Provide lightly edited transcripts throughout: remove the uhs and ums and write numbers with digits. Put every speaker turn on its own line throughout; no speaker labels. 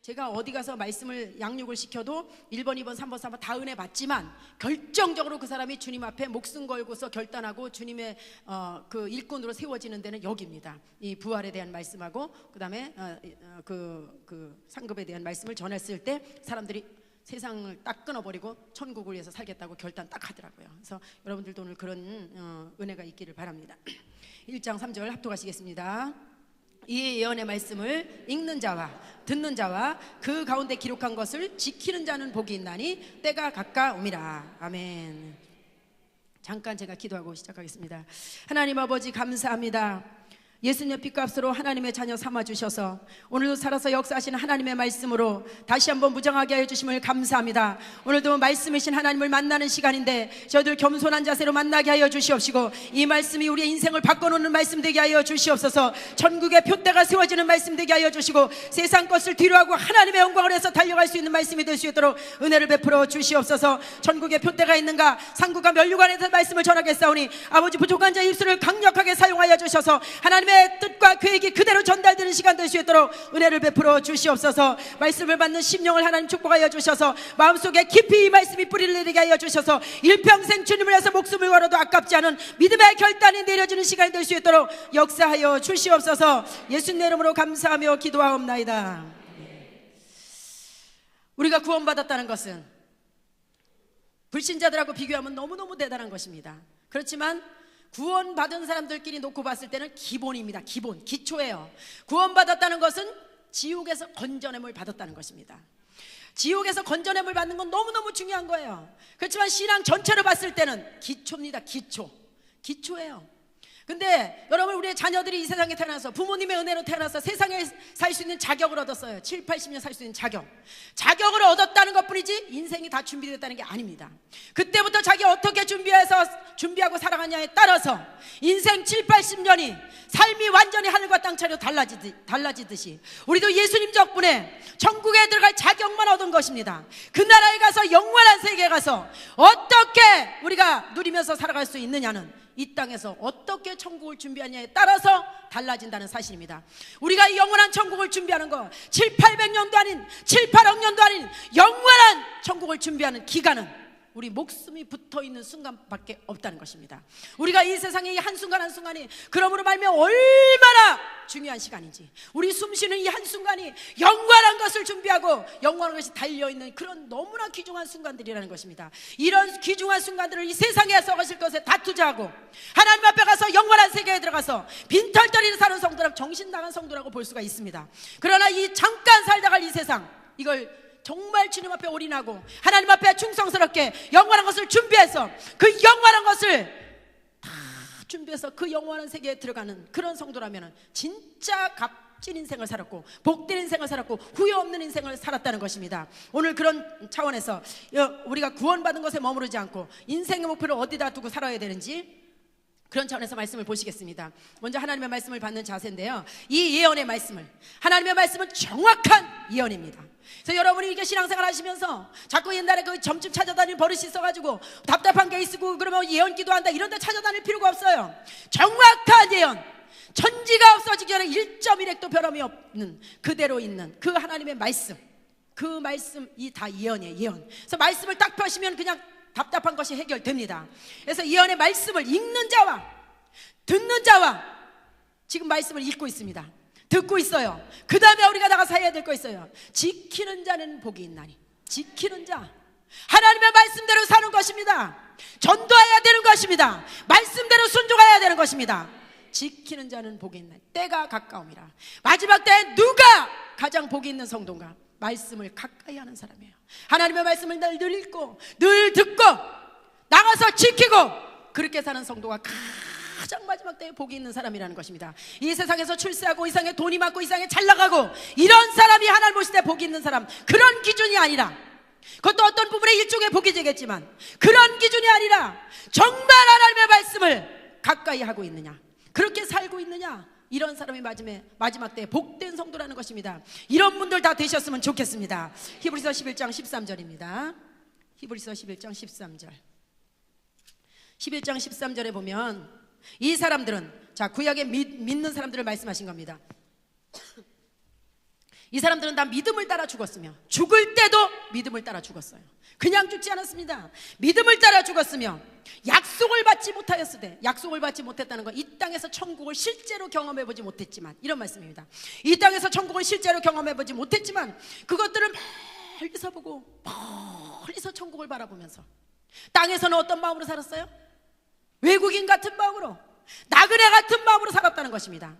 제가 어디 가서 말씀을 양육을 시켜도 1번, 2번, 3번, 4번 다 은혜 받지만 결정적으로 그 사람이 주님 앞에 목숨 걸고서 결단하고 주님의 그 일꾼으로 세워지는 데는 여기입니다. 이 부활에 대한 말씀하고 그 다음에 그 상급에 대한 말씀을 전했을 때 사람들이 세상을 딱 끊어버리고 천국을 위해서 살겠다고 결단 딱 하더라고요. 그래서 여러분들도 오늘 그런 은혜가 있기를 바랍니다. 1장 3절 합독하시겠습니다. 이 예언의 말씀을 읽는 자와 듣는 자와 그 가운데 기록한 것을 지키는 자는 복이 있나니 때가 가까움이라. 아멘. 잠깐 제가 기도하고 시작하겠습니다. 하나님 아버지 감사합니다. 예수님의 피값으로 하나님의 자녀 삼아주셔서 오늘도 살아서 역사하시는 하나님의 말씀으로 다시 한번 무장하게 하여 주심을 감사합니다. 오늘도 말씀이신 하나님을 만나는 시간인데 저희들 겸손한 자세로 만나게 하여 주시옵시고 이 말씀이 우리의 인생을 바꿔놓는 말씀 되게 하여 주시옵소서. 천국의 표대가 세워지는 말씀 되게 하여 주시고 세상 것을 뒤로하고 하나님의 영광을 해서 달려갈 수 있는 말씀이 될 수 있도록 은혜를 베풀어 주시옵소서. 천국의 표대가 있는가 상국과 면류관에서 말씀을 전하겠사오니 아버지 부족한 자의 입술을 강력하게 사용하여 주셔서 하나님의 뜻과 계획이 그대로 전달되는 시간 될 수 있도록 은혜를 베풀어 주시옵소서. 말씀을 받는 심령을 하나님 축복하여 주셔서 마음속에 깊이 이 말씀이 뿌리를 내리게 하여 주셔서 일평생 주님을 위해서 목숨을 걸어도 아깝지 않은 믿음의 결단이 내려지는 시간이 될 수 있도록 역사하여 주시옵소서. 예수님의 이름으로 감사하며 기도하옵나이다. 우리가 구원받았다는 것은 불신자들하고 비교하면 너무너무 대단한 것입니다. 그렇지만 구원받은 사람들끼리 놓고 봤을 때는 기본입니다. 기본, 기초예요. 구원받았다는 것은 지옥에서 건져냄을 받았다는 것입니다. 지옥에서 건져냄을 받는 건 너무너무 중요한 거예요. 그렇지만 신앙 전체로 봤을 때는 기초입니다. 기초예요. 근데 여러분, 우리의 자녀들이 이 세상에 태어나서 부모님의 은혜로 태어나서 세상에 살 수 있는 자격을 얻었어요. 7, 80년 살 수 있는 자격을 얻었다는 것뿐이지 인생이 다 준비됐다는 게 아닙니다. 그때부터 자기 어떻게 준비하고 살아가냐에 따라서 인생 7, 80년이 삶이 완전히 하늘과 땅 차이로 달라지듯이 우리도 예수님 덕분에 천국에 들어갈 자격만 얻은 것입니다. 그 나라에 가서 영원한 세계에 가서 어떻게 우리가 누리면서 살아갈 수 있느냐는 이 땅에서 어떻게 천국을 준비하냐에 따라서 달라진다는 사실입니다. 우리가 이 영원한 천국을 준비하는 거 7, 800년도 아닌 7, 8억 년도 아닌 영원한 천국을 준비하는 기간은 우리 목숨이 붙어있는 순간밖에 없다는 것입니다. 우리가 이 세상의 이 한순간 한순간이 그러므로 말미암아 얼마나 중요한 시간인지, 우리 숨쉬는 이 한순간이 영원한 것을 준비하고 영원한 것이 달려있는 그런 너무나 귀중한 순간들이라는 것입니다. 이런 귀중한 순간들을 이 세상에 썩어질 것에 다 투자하고 하나님 앞에 가서 영원한 세계에 들어가서 빈털터리를 사는 성도라고, 정신 나간 성도라고 볼 수가 있습니다. 그러나 이 잠깐 살다가 이 세상, 이걸 정말 주님 앞에 올인하고 하나님 앞에 충성스럽게 영원한 것을 준비해서 그 영원한 것을 다 준비해서 그 영원한 세계에 들어가는 그런 성도라면 진짜 값진 인생을 살았고 복된 인생을 살았고 후회 없는 인생을 살았다는 것입니다. 오늘 그런 차원에서 우리가 구원받은 것에 머무르지 않고 인생의 목표를 어디다 두고 살아야 되는지 그런 차원에서 말씀을 보시겠습니다. 먼저 하나님의 말씀을 받는 자세인데요, 이 예언의 말씀을, 하나님의 말씀은 정확한 예언입니다. 그래서 여러분이 이렇게 신앙생활 하시면서 자꾸 옛날에 그 점집 찾아다니는 버릇이 있어가지고 답답한 게 있고 그러면 예언 기도한다 이런 데 찾아다닐 필요가 없어요. 정확한 예언, 천지가 없어지기 전에 1.1핵도 변함이 없는 그대로 있는 그 하나님의 말씀, 그 말씀이 다 예언이에요. 예언. 그래서 말씀을 딱 펴시면 그냥 답답한 것이 해결됩니다. 그래서 예언의 말씀을 읽는 자와 듣는 자와 지금 말씀을 읽고 있습니다. 듣고 있어요. 그 다음에 우리가 나가서 해야 될 거 있어요. 지키는 자는 복이 있나니. 지키는 자, 하나님의 말씀대로 사는 것입니다. 전도해야 되는 것입니다. 말씀대로 순종해야 되는 것입니다. 지키는 자는 복이 있나니 때가 가까움이라. 마지막 때에 누가 가장 복이 있는 성도인가? 말씀을 가까이 하는 사람이에요. 하나님의 말씀을 늘 읽고 늘 듣고 나가서 지키고 그렇게 사는 성도가 가장 마지막 때에 복이 있는 사람이라는 것입니다. 이 세상에서 출세하고 이 세상에 돈이 많고 이 세상에 잘 나가고 이런 사람이 하나님 보실 때 복이 있는 사람, 그런 기준이 아니라, 그것도 어떤 부분에 일종의 복이 되겠지만 그런 기준이 아니라 정말 하나님의 말씀을 가까이 하고 있느냐, 그렇게 살고 있느냐, 이런 사람이 마지막 때에 복된 성도라는 것입니다. 이런 분들 다 되셨으면 좋겠습니다. 히브리서 11장 13절입니다. 히브리서 11장 13절. 11장 13절에 보면 이 사람들은, 자, 구약에 믿는 사람들을 말씀하신 겁니다. 이 사람들은 다 믿음을 따라 죽었으며 죽을 때도 믿음을 따라 죽었어요. 그냥 죽지 않았습니다. 믿음을 따라 죽었으며 약속을 받지 못하였으되, 약속을 받지 못했다는 건 이 땅에서 천국을 실제로 경험해보지 못했지만, 이런 말씀입니다. 이 땅에서 천국을 실제로 경험해보지 못했지만 그것들을 멀리서 보고 멀리서 천국을 바라보면서 땅에서는 어떤 마음으로 살았어요? 외국인 같은 마음으로, 나그네 같은 마음으로 살았다는 것입니다.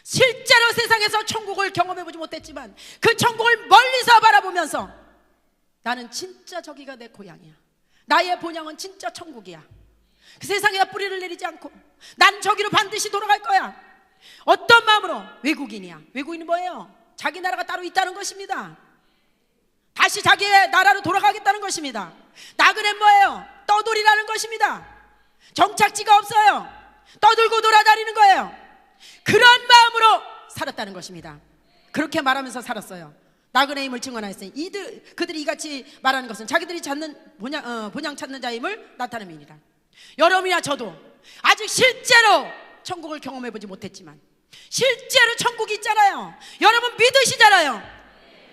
실제로 세상에서 천국을 경험해보지 못했지만 그 천국을 멀리서 바라보면서 나는 진짜 저기가 내 고향이야, 나의 본향은 진짜 천국이야, 그 세상에 뿌리를 내리지 않고 난 저기로 반드시 돌아갈 거야. 어떤 마음으로? 외국인이야. 외국인은 뭐예요? 자기 나라가 따로 있다는 것입니다. 다시 자기의 나라로 돌아가겠다는 것입니다. 나그네는 뭐예요? 떠돌이라는 것입니다. 정착지가 없어요. 떠들고 돌아다니는 거예요. 그런 마음으로 살았다는 것입니다. 그렇게 말하면서 살았어요. 나그네임을 증언하였으니 그들이 이같이 말하는 것은 자기들이 찾는 본향 찾는 자임을 나타냄이니라. 여러분이나 저도 아직 실제로 천국을 경험해보지 못했지만 실제로 천국이 있잖아요. 여러분 믿으시잖아요.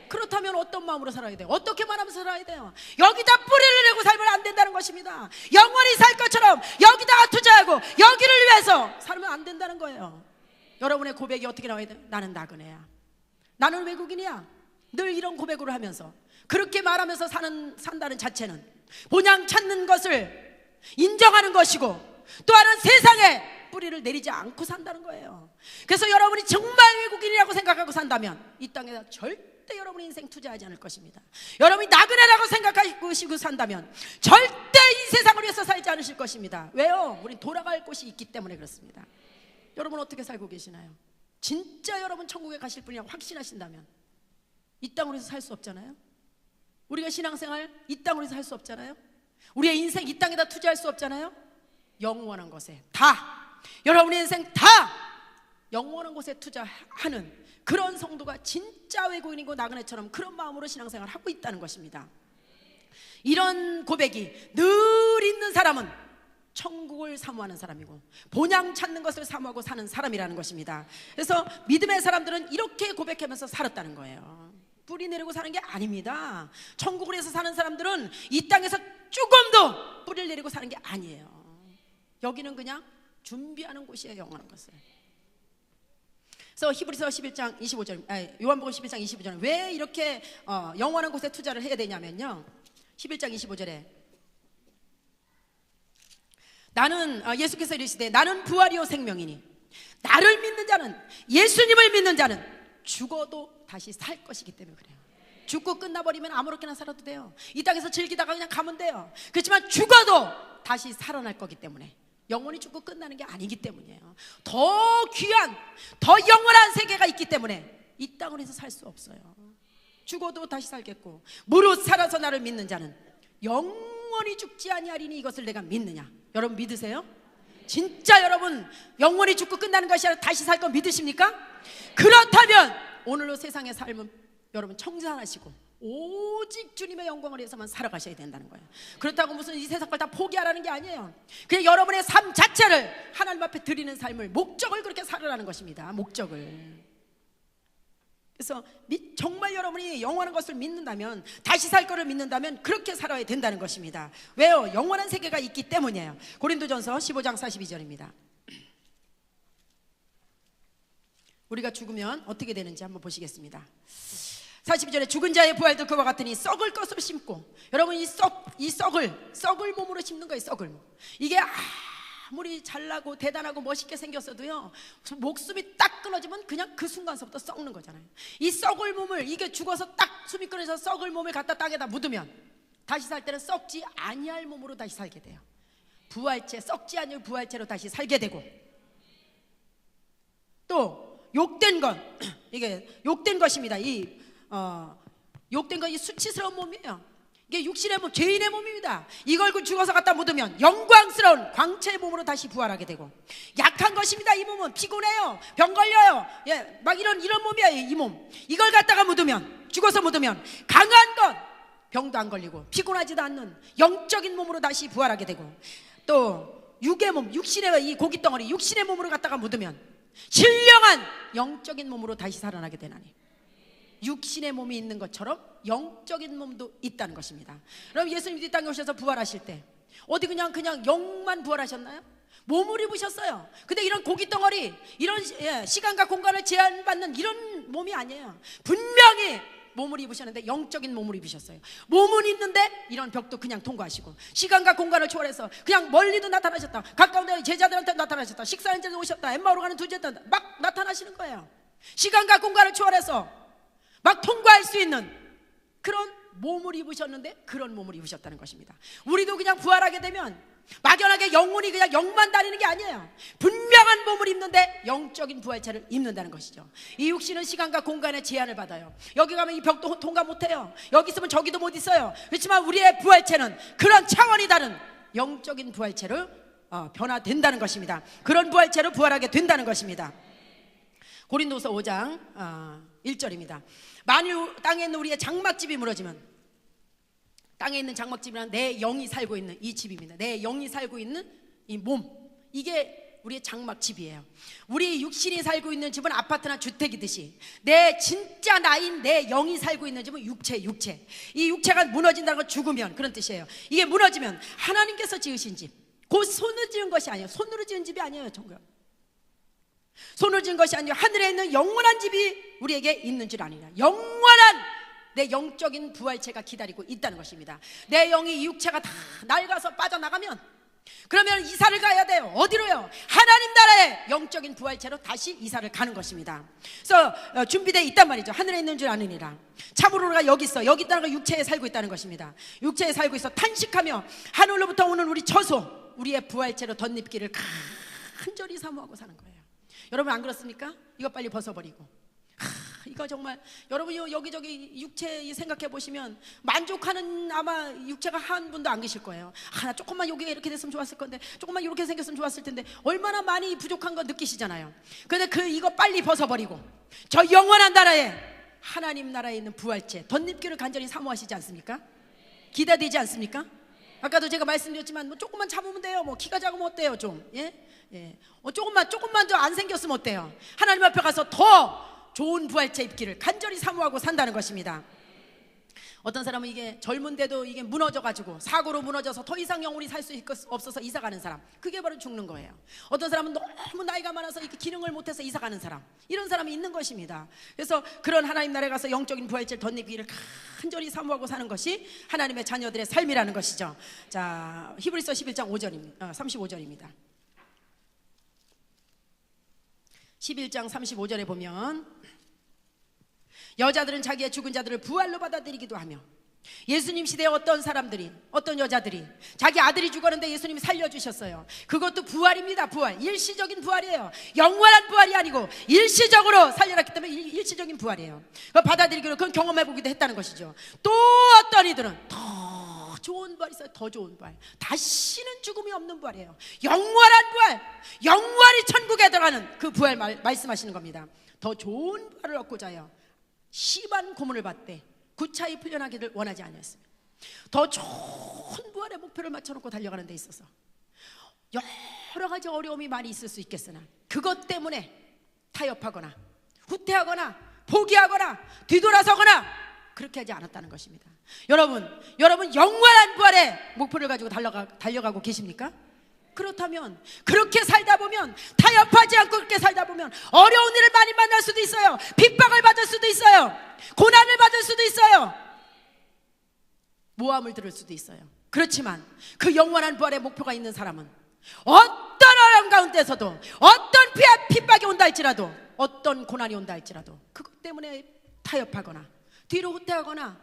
그렇다면 어떤 마음으로 살아야 돼요? 어떻게 말하면서 살아야 돼요? 여기다 뿌리를 내고 살면 안 된다는 것입니다. 영원히 살 것처럼 여기다가 투자하고 여기를 위해서 살면 안 된다는 거예요. 여러분의 고백이 어떻게 나와야 돼요? 나는 나그네야, 나는 외국인이야. 늘 이런 고백으로 하면서 그렇게 말하면서 산다는 자체는 본향 찾는 것을 인정하는 것이고, 또 하나는 세상에 뿌리를 내리지 않고 산다는 거예요. 그래서 여러분이 정말 외국인이라고 생각하고 산다면 이 땅에서 절대 여러분의 인생 투자하지 않을 것입니다. 여러분이 나그네라고 생각하시고 산다면 절대 이 세상을 위해서 살지 않으실 것입니다. 왜요? 우린 돌아갈 곳이 있기 때문에 그렇습니다. 여러분 어떻게 살고 계시나요? 진짜 여러분 천국에 가실 분이라고 확신하신다면 이 땅으로 해서 살 수 없잖아요. 우리가 신앙생활 이 땅으로 해서 할 수 없잖아요. 우리의 인생 이 땅에다 투자할 수 없잖아요. 영원한 것에 다, 여러분의 인생 다 영원한 곳에 투자하는 그런 성도가 진짜 외국인이고 나그네처럼 그런 마음으로 신앙생활을 하고 있다는 것입니다. 이런 고백이 늘 있는 사람은 천국을 사모하는 사람이고 본향 찾는 것을 사모하고 사는 사람이라는 것입니다. 그래서 믿음의 사람들은 이렇게 고백하면서 살았다는 거예요. 뿌리 내리고 사는 게 아닙니다. 천국을 위해서 사는 사람들은 이 땅에서 조금도 뿌리를 내리고 사는 게 아니에요. 여기는 그냥 준비하는 곳이에요, 영원한 것을. 그래서 히브리서 11장 25절, 요한복음 11장 25절은 왜 이렇게 영원한 곳에 투자를 해야 되냐면요, 11장 25절에 나는 예수께서 이르시되 나는 부활이요 생명이니 나를 믿는 자는, 예수님을 믿는 자는 죽어도 다시 살 것이기 때문에 그래요. 죽고 끝나버리면 아무렇게나 살아도 돼요. 이 땅에서 즐기다가 그냥 가면 돼요. 그렇지만 죽어도 다시 살아날 거기 때문에, 영원히 죽고 끝나는 게 아니기 때문이에요. 더 귀한, 더 영원한 세계가 있기 때문에 이 땅을 해서 살 수 없어요. 죽어도 다시 살겠고, 무릇 살아서 나를 믿는 자는 영원히 죽지 아니하리니 이것을 내가 믿느냐. 여러분 믿으세요? 진짜 여러분 영원히 죽고 끝나는 것이 아니라 다시 살 거 믿으십니까? 그렇다면 오늘로 세상의 삶은 여러분 청산하시고 오직 주님의 영광을 위해서만 살아가셔야 된다는 거예요. 그렇다고 무슨 이 세상 걸 다 포기하라는 게 아니에요. 그냥 여러분의 삶 자체를 하나님 앞에 드리는 삶을, 목적을 그렇게 살으라는 것입니다. 목적을. 그래서 정말 여러분이 영원한 것을 믿는다면, 다시 살 거를 믿는다면 그렇게 살아야 된다는 것입니다. 왜요? 영원한 세계가 있기 때문이에요. 고린도전서 15장 42절입니다. 우리가 죽으면 어떻게 되는지 한번 보시겠습니다. 42절에 죽은 자의 부활도 그와 같으니 썩을 것으로 심고, 여러분 이 썩을 몸으로 심는 거예요. 썩을 몸. 이게 아무리 잘나고 대단하고 멋있게 생겼어도요, 목숨이 딱 끊어지면 그냥 그 순간서부터 썩는 거잖아요. 이 썩을 몸을, 이게 죽어서 딱 숨이 끊어져서 썩을 몸을 갖다 땅에다 묻으면 다시 살 때는 썩지 아니할 몸으로 다시 살게 돼요. 부활체, 썩지 아니할 부활체로 다시 살게 되고, 또 욕된 것, 이게 욕된 것입니다. 욕된 것, 이 수치스러운 몸이에요. 이게 육신의 몸, 죄인의 몸입니다. 이걸 죽어서 갖다 묻으면 영광스러운 광채의 몸으로 다시 부활하게 되고, 약한 것입니다. 이 몸은 피곤해요, 병 걸려요, 막 이런 몸이야. 이 몸, 이걸 갖다가 묻으면, 죽어서 묻으면 강한 것, 병도 안 걸리고 피곤하지도 않는 영적인 몸으로 다시 부활하게 되고, 또 육의 몸, 육신의 이 고깃덩어리, 육신의 몸으로 갖다가 묻으면 신령한 영적인 몸으로 다시 살아나게 되나니, 육신의 몸이 있는 것처럼 영적인 몸도 있다는 것입니다. 그럼 예수님이 이 땅에 오셔서 부활하실 때 어디 그냥 영만 부활하셨나요? 몸을 입으셨어요. 근데 이런 고기 덩어리, 이런 시간과 공간을 제한받는 이런 몸이 아니에요. 분명히 몸을 입으셨는데 영적인 몸을 입으셨어요. 몸은 있는데 이런 벽도 그냥 통과하시고, 시간과 공간을 초월해서 그냥 멀리도 나타나셨다, 가까운 데 제자들한테 나타나셨다, 식사하는 데도 오셨다, 엠마오로 가는 두 제자 막 나타나시는 거예요. 시간과 공간을 초월해서 막 통과할 수 있는 그런 몸을 입으셨는데 그런 몸을 입으셨다는 것입니다. 우리도 그냥 부활하게 되면 막연하게 영혼이 그냥 영만 다니는 게 아니에요. 분명한 몸을 입는데 영적인 부활체를 입는다는 것이죠. 이 육신은 시간과 공간의 제한을 받아요. 여기 가면 이 벽도 통과 못해요. 여기 있으면 저기도 못 있어요. 그렇지만 우리의 부활체는 그런 차원이 다른 영적인 부활체로 변화된다는 것입니다. 그런 부활체로 부활하게 된다는 것입니다. 고린도서 5장 1절입니다. 만일 땅에 있는 우리의 장막집이 무너지면, 땅에 있는 장막집이란 내 영이 살고 있는 이 집입니다. 내 영이 살고 있는 이 몸, 이게 우리의 장막집이에요. 우리 육신이 살고 있는 집은 아파트나 주택이듯이 내 진짜 나인 내 영이 살고 있는 집은 육체. 이 육체가 무너진다는 건 죽으면 그런 뜻이에요. 이게 무너지면 하나님께서 지으신 집, 곧 손으로 지은 것이 아니에요. 손으로 지은 집이 아니에요. 정말 손으로 지은 것이 아니라 하늘에 있는 영원한 집이 우리에게 있는 줄 아니라, 영원한 내 영적인 부활체가 기다리고 있다는 것입니다. 내 영이 이 육체가 다 낡아서 빠져나가면 그러면 이사를 가야 돼요. 어디로요? 하나님 나라의 영적인 부활체로 다시 이사를 가는 것입니다. 그래서 준비되어 있단 말이죠. 하늘에 있는 줄 아느니라. 참으로가 여기 있어. 여기 있다는 건 육체에 살고 있다는 것입니다. 육체에 살고 있어 탄식하며 하늘로부터 오는 우리 처소, 우리의 부활체로 덧입기를 간절히 사모하고 사는 거예요. 여러분 안 그렇습니까? 이거 빨리 벗어버리고, 이거 정말 여러분 여기저기 육체 생각해 보시면 만족하는 아마 육체가 한 분도 안 계실 거예요. 나 조금만 여기가 이렇게 됐으면 좋았을 건데, 조금만 이렇게 생겼으면 좋았을 텐데, 얼마나 많이 부족한 거 느끼시잖아요. 근데 이거 빨리 벗어버리고 저 영원한 나라에, 하나님 나라에 있는 부활체 덧입기를 간절히 사모하시지 않습니까? 기대되지 않습니까? 아까도 제가 말씀드렸지만 뭐 조금만 참으면 돼요. 뭐 키가 작으면 어때요? 좀 조금만 더 안 생겼으면 어때요? 하나님 앞에 가서 더 좋은 부활체 입기를 간절히 사모하고 산다는 것입니다. 어떤 사람은 이게 젊은데도 이게 무너져가지고 사고로 무너져서 더 이상 영혼이 살 수 없어서 이사가는 사람, 그게 바로 죽는 거예요. 어떤 사람은 너무 나이가 많아서 이렇게 기능을 못해서 이사가는 사람, 이런 사람이 있는 것입니다. 그래서 그런 하나님 나라에 가서 영적인 부활체를 덧입기를 간절히 사모하고 사는 것이 하나님의 자녀들의 삶이라는 것이죠. 자, 히브리서 11장 35절입니다. 11장 35절에 보면 여자들은 자기의 죽은 자들을 부활로 받아들이기도 하며, 예수님 시대에 어떤 여자들이 자기 아들이 죽었는데 예수님이 살려주셨어요. 그것도 부활입니다. 부활, 일시적인 부활이에요. 영원한 부활이 아니고 일시적으로 살려놨기 때문에 일시적인 부활이에요. 그걸 받아들이기로, 그건 경험해보기도 했다는 것이죠. 또 어떤 이들은 더 좋은 부활이 있어요. 더 좋은 부활, 다시는 죽음이 없는 부활이에요. 영원한 부활, 영원히 천국에 들어가는 그 부활 말씀하시는 겁니다. 더 좋은 부활을 얻고자 하여 심한 고문을 받되 구차히 풀려나기를 원하지 아니했습니다. 더 좋은 부활의 목표를 맞춰놓고 달려가는 데 있어서 여러 가지 어려움이 많이 있을 수 있겠으나 그것 때문에 타협하거나 후퇴하거나 포기하거나 뒤돌아서거나 그렇게 하지 않았다는 것입니다. 여러분 영원한 부활의 목표를 가지고 달려가고 계십니까? 그렇다면, 그렇게 살다 보면, 타협하지 않고 그렇게 살다 보면 어려운 일을 많이 만날 수도 있어요. 핍박을 받을 수도 있어요. 고난을 받을 수도 있어요. 모함을 들을 수도 있어요. 그렇지만 그 영원한 부활의 목표가 있는 사람은 어떤 어려움 가운데서도, 어떤 핍박이 온다 할지라도, 어떤 고난이 온다 할지라도 그것 때문에 타협하거나 뒤로 후퇴하거나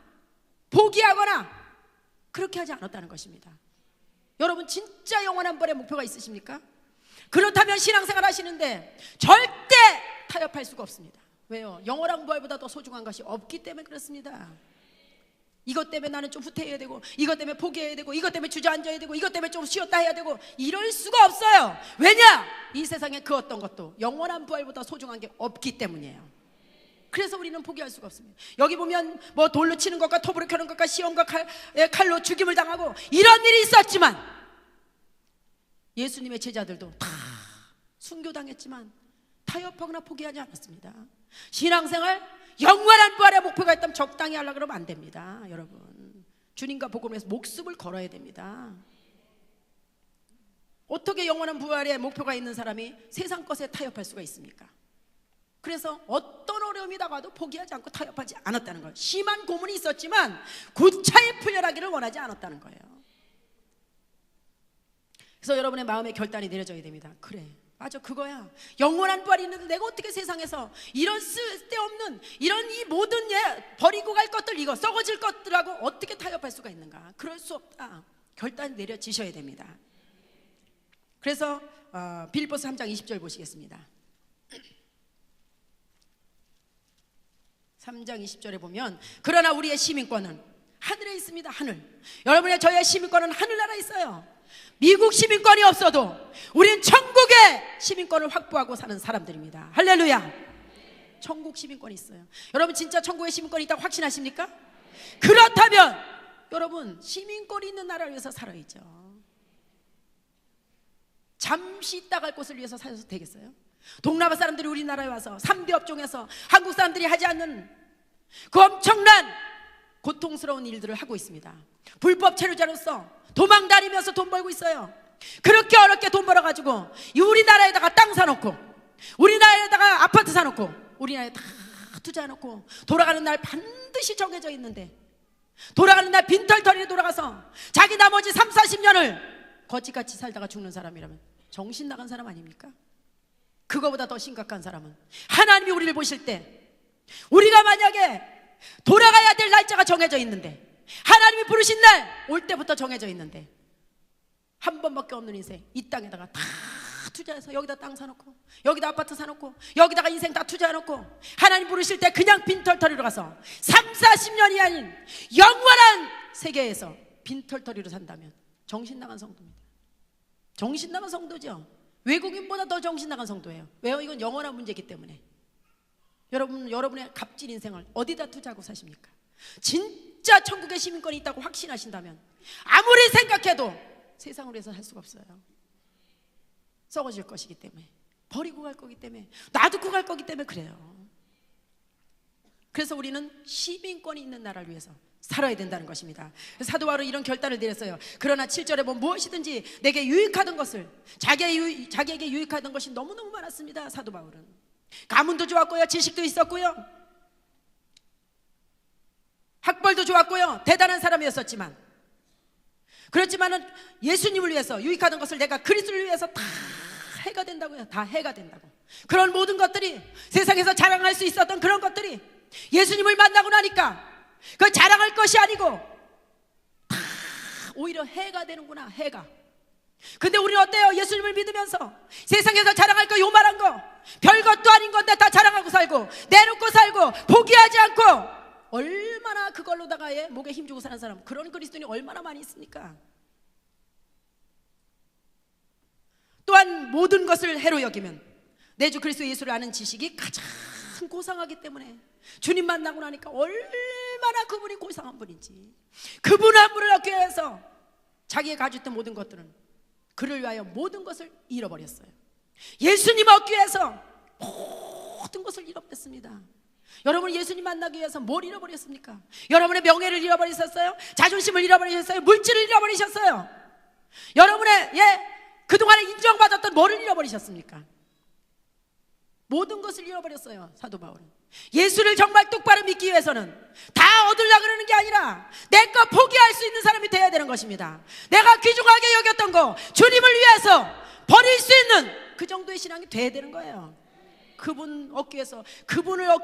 포기하거나 그렇게 하지 않았다는 것입니다. 여러분 진짜 영원한 부활의 목표가 있으십니까? 그렇다면 신앙생활 하시는데 절대 타협할 수가 없습니다. 왜요? 영원한 부활보다 더 소중한 것이 없기 때문에 그렇습니다. 이것 때문에 나는 좀 후퇴해야 되고, 이것 때문에 포기해야 되고, 이것 때문에 주저앉아야 되고, 이것 때문에 좀 쉬었다 해야 되고, 이럴 수가 없어요. 왜냐? 이 세상에 그 어떤 것도 영원한 부활보다 소중한 게 없기 때문이에요. 그래서 우리는 포기할 수가 없습니다. 여기 보면 뭐 돌로 치는 것과 톱으로 켜는 것과 시험과 칼로 죽임을 당하고 이런 일이 있었지만, 예수님의 제자들도 다 순교당했지만 타협하거나 포기하지 않았습니다. 신앙생활 영원한 부활의 목표가 있다면 적당히 하려고 그러면 안 됩니다. 여러분, 주님과 복음을 위해서 목숨을 걸어야 됩니다. 어떻게 영원한 부활의 목표가 있는 사람이 세상 것에 타협할 수가 있습니까? 그래서 어떤 어려움이 다가도 포기하지 않고 타협하지 않았다는 거예요. 심한 고문이 있었지만 구차히 풀려나기를 원하지 않았다는 거예요. 그래서 여러분의 마음의 결단이 내려져야 됩니다. 그래, 맞아, 그거야. 영원한 부활이 있는데 내가 어떻게 세상에서 이런 쓸데없는 이런 이 모든 버리고 갈 것들, 이거 썩어질 것들하고 어떻게 타협할 수가 있는가? 그럴 수 없다. 결단이 내려지셔야 됩니다. 그래서 빌립보서 3장 20절 보시겠습니다. 3장 20절에 보면, 그러나 우리의 시민권은 하늘에 있습니다. 하늘. 여러분의 저의 시민권은 하늘나라에 있어요. 미국 시민권이 없어도 우리는 천국의 시민권을 확보하고 사는 사람들입니다. 할렐루야. 천국 시민권이 있어요. 여러분 진짜 천국의 시민권이 있다고 확신하십니까? 그렇다면 여러분 시민권이 있는 나라를 위해서 살아야죠. 잠시 있다 갈 곳을 위해서 살아서 되겠어요? 동남아 사람들이 우리나라에 와서 3대 업종에서 한국 사람들이 하지 않는 그 엄청난 고통스러운 일들을 하고 있습니다. 불법 체류자로서 도망 다니면서 돈 벌고 있어요. 그렇게 어렵게 돈 벌어가지고 우리나라에다가 땅 사놓고, 우리나라에다가 아파트 사놓고, 우리나라에 다 투자해놓고 돌아가는 날 반드시 정해져 있는데, 돌아가는 날 빈털터리에 돌아가서 자기 나머지 3, 40년을 거지같이 살다가 죽는 사람이라면 정신 나간 사람 아닙니까? 그거보다 더 심각한 사람은 하나님이 우리를 보실 때, 우리가 만약에 돌아가야 될 날짜가 정해져 있는데, 하나님이 부르신 날 올 때부터 정해져 있는데, 한 번밖에 없는 인생 이 땅에다가 다 투자해서 여기다 땅 사놓고, 여기다 아파트 사놓고, 여기다가 인생 다 투자해놓고, 하나님 부르실 때 그냥 빈털터리로 가서 3, 40년이 아닌 영원한 세계에서 빈털터리로 산다면 정신 나간 성도입니다. 정신 나간 성도죠. 외국인보다 더 정신 나간 성도예요. 왜요? 이건 영원한 문제이기 때문에. 여러분의 값진 인생을 어디다 투자하고 사십니까? 진짜 천국의 시민권이 있다고 확신하신다면 아무리 생각해도 세상을 위해서 할 수가 없어요. 썩어질 것이기 때문에, 버리고 갈 거기 때문에, 놔두고 갈 거기 때문에 그래요. 그래서 우리는 시민권이 있는 나라를 위해서 살아야 된다는 것입니다. 사도 바울은 이런 결단을 내렸어요. 그러나 7절에 보면 무엇이든지 내게 유익하던 것을, 자기에게 유익하던 것이 너무너무 많았습니다. 사도 바울은 가문도 좋았고요, 지식도 있었고요, 학벌도 좋았고요, 대단한 사람이었었지만, 그렇지만은 예수님을 위해서 유익하던 것을 내가 그리스도를 위해서 다 해가 된다고요. 다 해가 된다고. 그런 모든 것들이, 세상에서 자랑할 수 있었던 그런 것들이 예수님을 만나고 나니까 그 자랑할 것이 아니고 다 오히려 해가 되는구나. 해가. 근데 우리는 어때요? 예수님을 믿으면서 세상에서 자랑할 거 요만한 거, 별것도 아닌 건데 다 자랑하고 살고, 내놓고 살고, 포기하지 않고, 얼마나 그걸로다가 목에 힘주고 사는 사람, 그런 그리스도인이 얼마나 많이 있습니까? 또한 모든 것을 해로 여기면 내 주 그리스도 예수를 아는 지식이 가장 고상하기 때문에, 주님 만나고 나니까 얼마나 그분이 고상한 분인지, 그분 한 분을 얻기 위해서 자기가 가지고 있던 모든 것들은 그를 위하여 모든 것을 잃어버렸어요. 예수님 얻기 위해서 모든 것을 잃어버렸습니다. 여러분 예수님 만나기 위해서 뭘 잃어버렸습니까? 여러분의 명예를 잃어버리셨어요? 자존심을 잃어버리셨어요? 물질을 잃어버리셨어요? 여러분의 그동안에 인정받았던 뭐를 잃어버리셨습니까? 모든 것을 잃어버렸어요. 사도 바울은 예수를 정말 똑바로 믿기 위해서는 다 얻으려고 그러는 게 아니라 내 거 포기할 수 있는 사람이 되어야 되는 것입니다. 내가 귀중하게 여겼던 거 주님을 위해서 버릴 수 있는 그 정도의 신앙이 돼야 되는 거예요. 그분을 얻기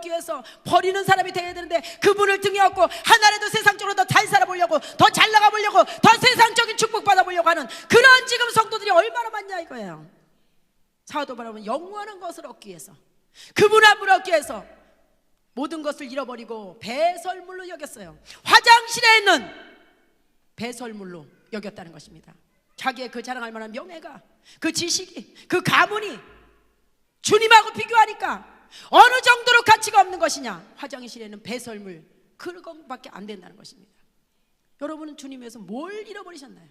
위해서 버리는 사람이 되어야 되는데, 그분을 등에 업고 하나라도 세상적으로 더 잘 살아보려고, 더 잘 나가보려고, 더 세상적인 축복 받아보려고 하는 그런 지금 성도들이 얼마나 많냐 이거예요. 사도 바울은 영원한 것을 얻기 위해서, 그분 한 분을 얻기 위해서 모든 것을 잃어버리고 배설물로 여겼어요. 화장실에 있는 배설물로 여겼다는 것입니다. 자기의 그 자랑할 만한 명예가, 그 지식이, 그 가문이 주님하고 비교하니까 어느 정도로 가치가 없는 것이냐? 화장실에는 배설물, 그것밖에 안 된다는 것입니다. 여러분은 주님 위해서 뭘 잃어버리셨나요?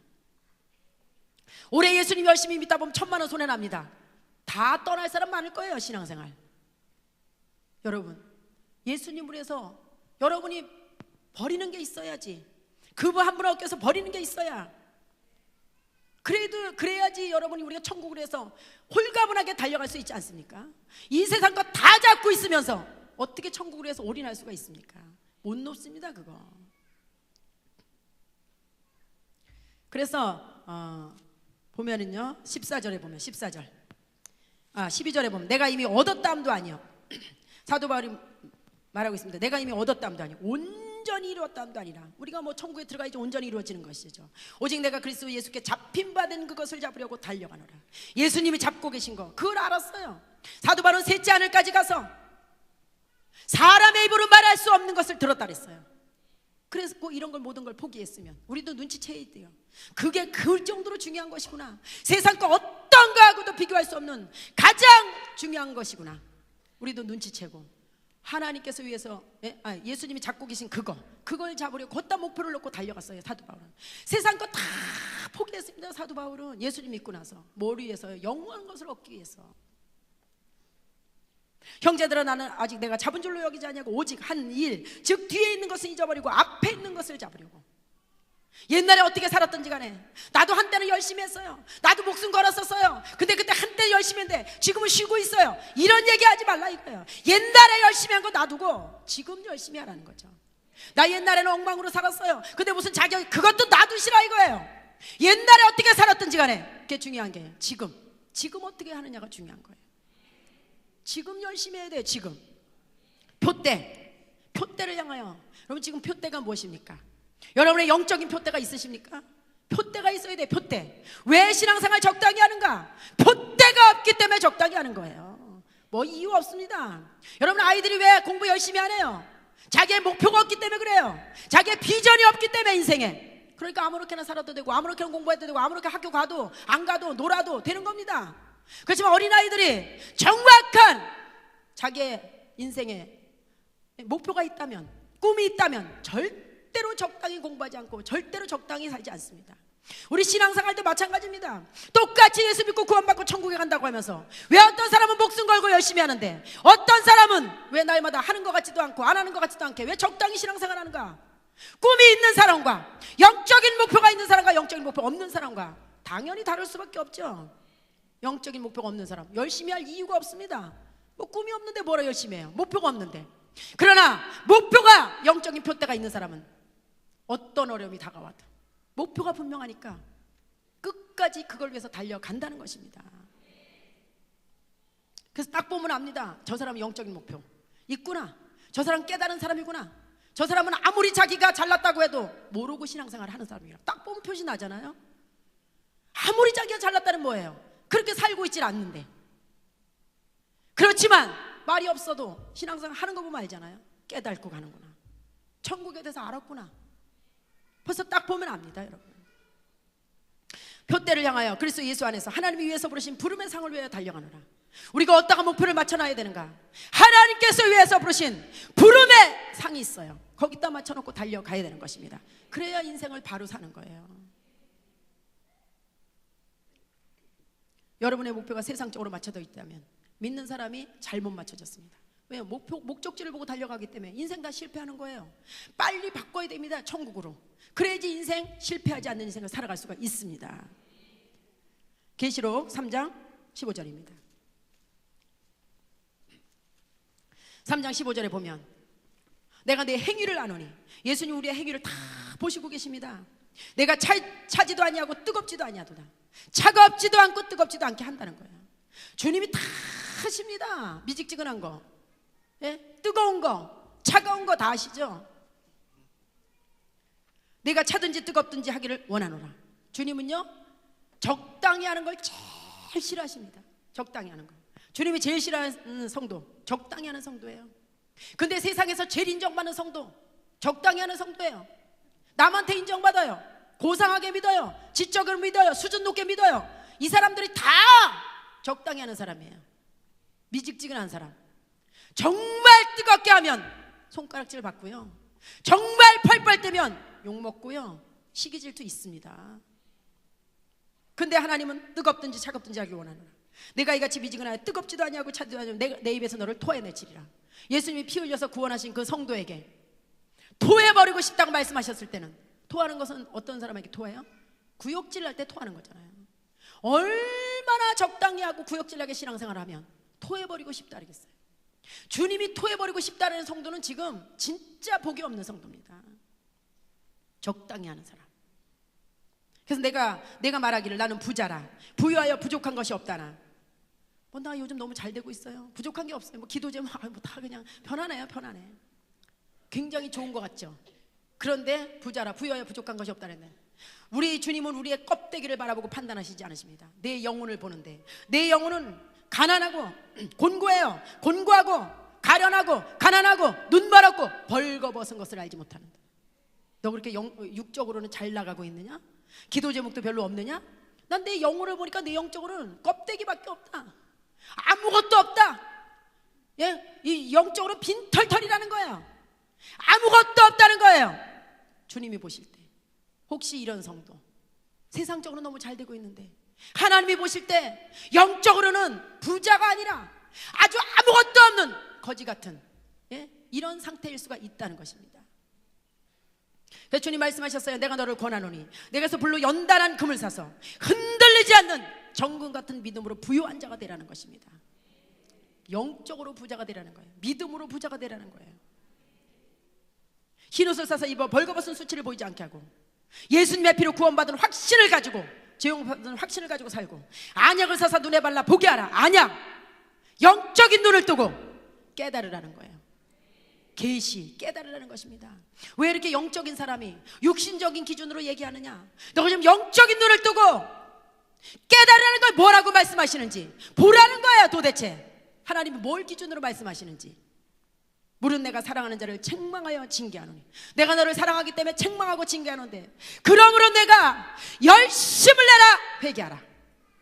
올해 예수님 열심히 믿다 보면 1,000만 원 손해 납니다. 다 떠날 사람 많을 거예요. 신앙생활. 여러분 예수님을 위해서 여러분이 버리는 게 있어야지. 그분 한 분 얻겨서 버리는 게 있어야, 그래야지 여러분이 우리가 천국을 위해서 홀가분하게 달려갈 수 있지 않습니까? 이 세상 거 다 잡고 있으면서 어떻게 천국을 위해서 올인할 수가 있습니까? 못 놓습니다, 그거. 그래서 보면은요, 14절에 보면 14절, 12절에 보면 내가 이미 얻었다함도 아니요. 사도 바울이 말하고 있습니다. 내가 이미 얻었다함도 아니요, 온전히 이루었다함도 아니라. 우리가 뭐 천국에 들어가야지 온전히 이루어지는 것이죠. 오직 내가 그리스도 예수께 잡힌 바 된 그것을 잡으려고 달려가노라. 예수님이 잡고 계신 거 그걸 알았어요. 사도 바울은 셋째 하늘까지 가서 사람의 입으로 말할 수 없는 것을 들었다 그랬어요. 그래서 꼭 이런 걸, 모든 걸 포기했으면 우리도 눈치채야 돼요. 그게 그 정도로 중요한 것이구나. 세상 거 어떤 거하고도 비교할 수 없는 가장 중요한 것이구나. 우리도 눈치채고 하나님께서 위해서, 예수님이 잡고 계신 그걸 잡으려고 곧다 목표를 놓고 달려갔어요, 사도 바울은. 세상 거 다 포기했습니다, 사도 바울은. 예수님 믿고 나서 뭘 위해서요? 영원한 것을 얻기 위해서. 형제들아, 나는 아직 내가 잡은 줄로 여기지 아니하고 오직 한 일, 즉 뒤에 있는 것을 잊어버리고 앞에 있는 것을 잡으려고. 옛날에 어떻게 살았던지 간에 나도 한때는 열심히 했어요. 나도 목숨 걸었었어요. 근데 그때 한때 열심히 했는데 지금은 쉬고 있어요. 이런 얘기하지 말라 이거예요. 옛날에 열심히 한 거 놔두고 지금 열심히 하라는 거죠. 나 옛날에는 엉망으로 살았어요. 근데 무슨 자격, 그것도 놔두시라 이거예요. 옛날에 어떻게 살았던지 간에 그게 중요한 게 지금 어떻게 하느냐가 중요한 거예요. 지금 열심히 해야 돼요. 지금 표대를 향하여. 여러분, 지금 표대가 무엇입니까? 여러분의 영적인 표대가 있으십니까? 표대가 있어야 돼요. 표대. 왜 신앙생활 적당히 하는가? 표대가 없기 때문에 적당히 하는 거예요. 뭐 이유 없습니다. 여러분, 아이들이 왜 공부 열심히 안 해요? 자기의 목표가 없기 때문에 그래요. 자기의 비전이 없기 때문에, 인생에. 그러니까 아무렇게나 살아도 되고 아무렇게나 공부해도 되고 아무렇게 학교 가도 안 가도 놀아도 되는 겁니다. 그렇지만 어린아이들이 정확한 자기의 인생에 목표가 있다면, 꿈이 있다면 절대로 적당히 공부하지 않고 절대로 적당히 살지 않습니다. 우리 신앙생활도 마찬가지입니다. 똑같이 예수 믿고 구원받고 천국에 간다고 하면서 왜 어떤 사람은 목숨 걸고 열심히 하는데 어떤 사람은 왜 날마다 하는 것 같지도 않고 안 하는 것 같지도 않게 왜 적당히 신앙생활 하는가? 꿈이 있는 사람과 영적인 목표가 있는 사람과 영적인 목표 없는 사람과 당연히 다를 수밖에 없죠. 영적인 목표가 없는 사람 열심히 할 이유가 없습니다. 뭐 꿈이 없는데 뭐라 열심히 해요? 목표가 없는데. 그러나 목표가, 영적인 표대가 있는 사람은 어떤 어려움이 다가와도 목표가 분명하니까 끝까지 그걸 위해서 달려간다는 것입니다. 그래서 딱 보면 압니다. 저 사람은 영적인 목표 있구나. 저 사람 깨달은 사람이구나. 저 사람은 아무리 자기가 잘났다고 해도 모르고 신앙생활을 하는 사람이에요. 딱 보면 표시 나잖아요. 아무리 자기가 잘났다는 뭐예요? 그렇게 살고 있질 않는데. 그렇지만 말이 없어도 신앙생활 하는 거 보면 알잖아요. 깨닫고 가는구나. 천국에 대해서 알았구나. 벌써 딱 보면 압니다, 여러분. 표대를 향하여 그리스도 예수 안에서 하나님이 위해서 부르신 부름의 상을 위하여 달려가노라. 우리가 어디다가 목표를 맞춰놔야 되는가? 하나님께서 위해서 부르신 부름의 상이 있어요. 거기다 맞춰놓고 달려가야 되는 것입니다. 그래야 인생을 바로 사는 거예요. 여러분의 목표가 세상적으로 맞춰져 있다면 믿는 사람이 잘못 맞춰졌습니다. 왜요? 목적지를 보고 달려가기 때문에 인생 다 실패하는 거예요. 빨리 바꿔야 됩니다. 천국으로. 그래야지 인생 실패하지 않는 인생을 살아갈 수가 있습니다. 계시록 3장 15절입니다. 3장 15절에 보면 내가 내 행위를 아노니, 예수님 우리의 행위를 다 보시고 계십니다. 내가 차지도 아니하고 뜨겁지도 아니하도다. 차갑지도 않고 뜨겁지도 않게 한다는 거예요. 주님이 다 하십니다. 미직지근한 거, 뜨거운 거, 차가운 거 다 아시죠? 내가 차든지 뜨겁든지 하기를 원하노라. 주님은요 적당히 하는 걸 제일 싫어하십니다. 적당히 하는 거. 주님이 제일 싫어하는 성도, 적당히 하는 성도예요. 근데 세상에서 제일 인정받는 성도, 적당히 하는 성도예요. 남한테 인정받아요. 고상하게 믿어요. 지적으로 믿어요. 수준 높게 믿어요. 이 사람들이 다 적당히 하는 사람이에요. 미직지근한 사람. 정말 뜨겁게 하면 손가락질 받고요. 정말 펄펄 뜨면 욕먹고요. 시기질투 있습니다. 근데 하나님은 뜨겁든지 차갑든지 하길 원하노라. 내가 이같이 미지근하여 뜨겁지도 아니하고 차지도 아니하고 내 입에서 너를 토해내치리라. 예수님이 피 흘려서 구원하신 그 성도에게 토해버리고 싶다고 말씀하셨을 때는, 토하는 것은 어떤 사람에게 토해요? 구역질 할 때 토하는 거잖아요. 얼마나 적당히 하고 구역질나게 신앙생활을 하면 토해버리고 싶다 그러겠어요. 주님이 토해버리고 싶다는 성도는 지금 진짜 복이 없는 성도입니다. 적당히 하는 사람. 그래서 내가 말하기를 나는 부자라, 부유하여 부족한 것이 없다나. 나 요즘 너무 잘 되고 있어요. 부족한 게 없어요. 기도 좀 다 그냥 편안해요. 편안해. 굉장히 좋은 것 같죠. 그런데 부자라, 부유하여 부족한 것이 없다 그랬네. 우리 주님은 우리의 껍데기를 바라보고 판단하시지 않으십니다. 내 영혼을 보는데, 내 영혼은 가난하고 곤고해요. 곤고하고 가련하고 가난하고 눈멀었고 벌거벗은 것을 알지 못하는다. 너 그렇게 육적으로는 잘 나가고 있느냐? 기도 제목도 별로 없느냐? 난 내 영혼을 보니까 내 영적으로는 껍데기밖에 없다. 아무것도 없다. 예? 이 영적으로 빈털털이라는 거예요. 아무것도 없다는 거예요. 주님이 보실 때 혹시 이런 성도, 세상적으로 너무 잘 되고 있는데 하나님이 보실 때 영적으로는 부자가 아니라 아주 아무것도 없는 거지 같은, 예? 이런 상태일 수가 있다는 것입니다. 그래서 주님 말씀하셨어요. 내가 너를 권하노니 내게서 불로 연단한 금을 사서 흔들리지 않는 정금 같은 믿음으로 부유한 자가 되라는 것입니다. 영적으로 부자가 되라는 거예요. 믿음으로 부자가 되라는 거예요. 흰옷을 사서 입어 벌거벗은 수치를 보이지 않게 하고, 예수님의 피로 구원받은 확신을 가지고, 죄용받은 확신을 가지고 살고, 안약을 사서 눈에 발라 보게 하라. 안약, 영적인 눈을 뜨고 깨달으라는 거예요. 계시, 깨달으라는 것입니다. 왜 이렇게 영적인 사람이 육신적인 기준으로 얘기하느냐? 너가 좀 영적인 눈을 뜨고 깨달으라는 걸 뭐라고 말씀하시는지 보라는 거예요. 도대체 하나님이 뭘 기준으로 말씀하시는지. 물은 내가 사랑하는 자를 책망하여 징계하노니, 내가 너를 사랑하기 때문에 책망하고 징계하는데, 그러므로 내가 열심을 내라 회개하라.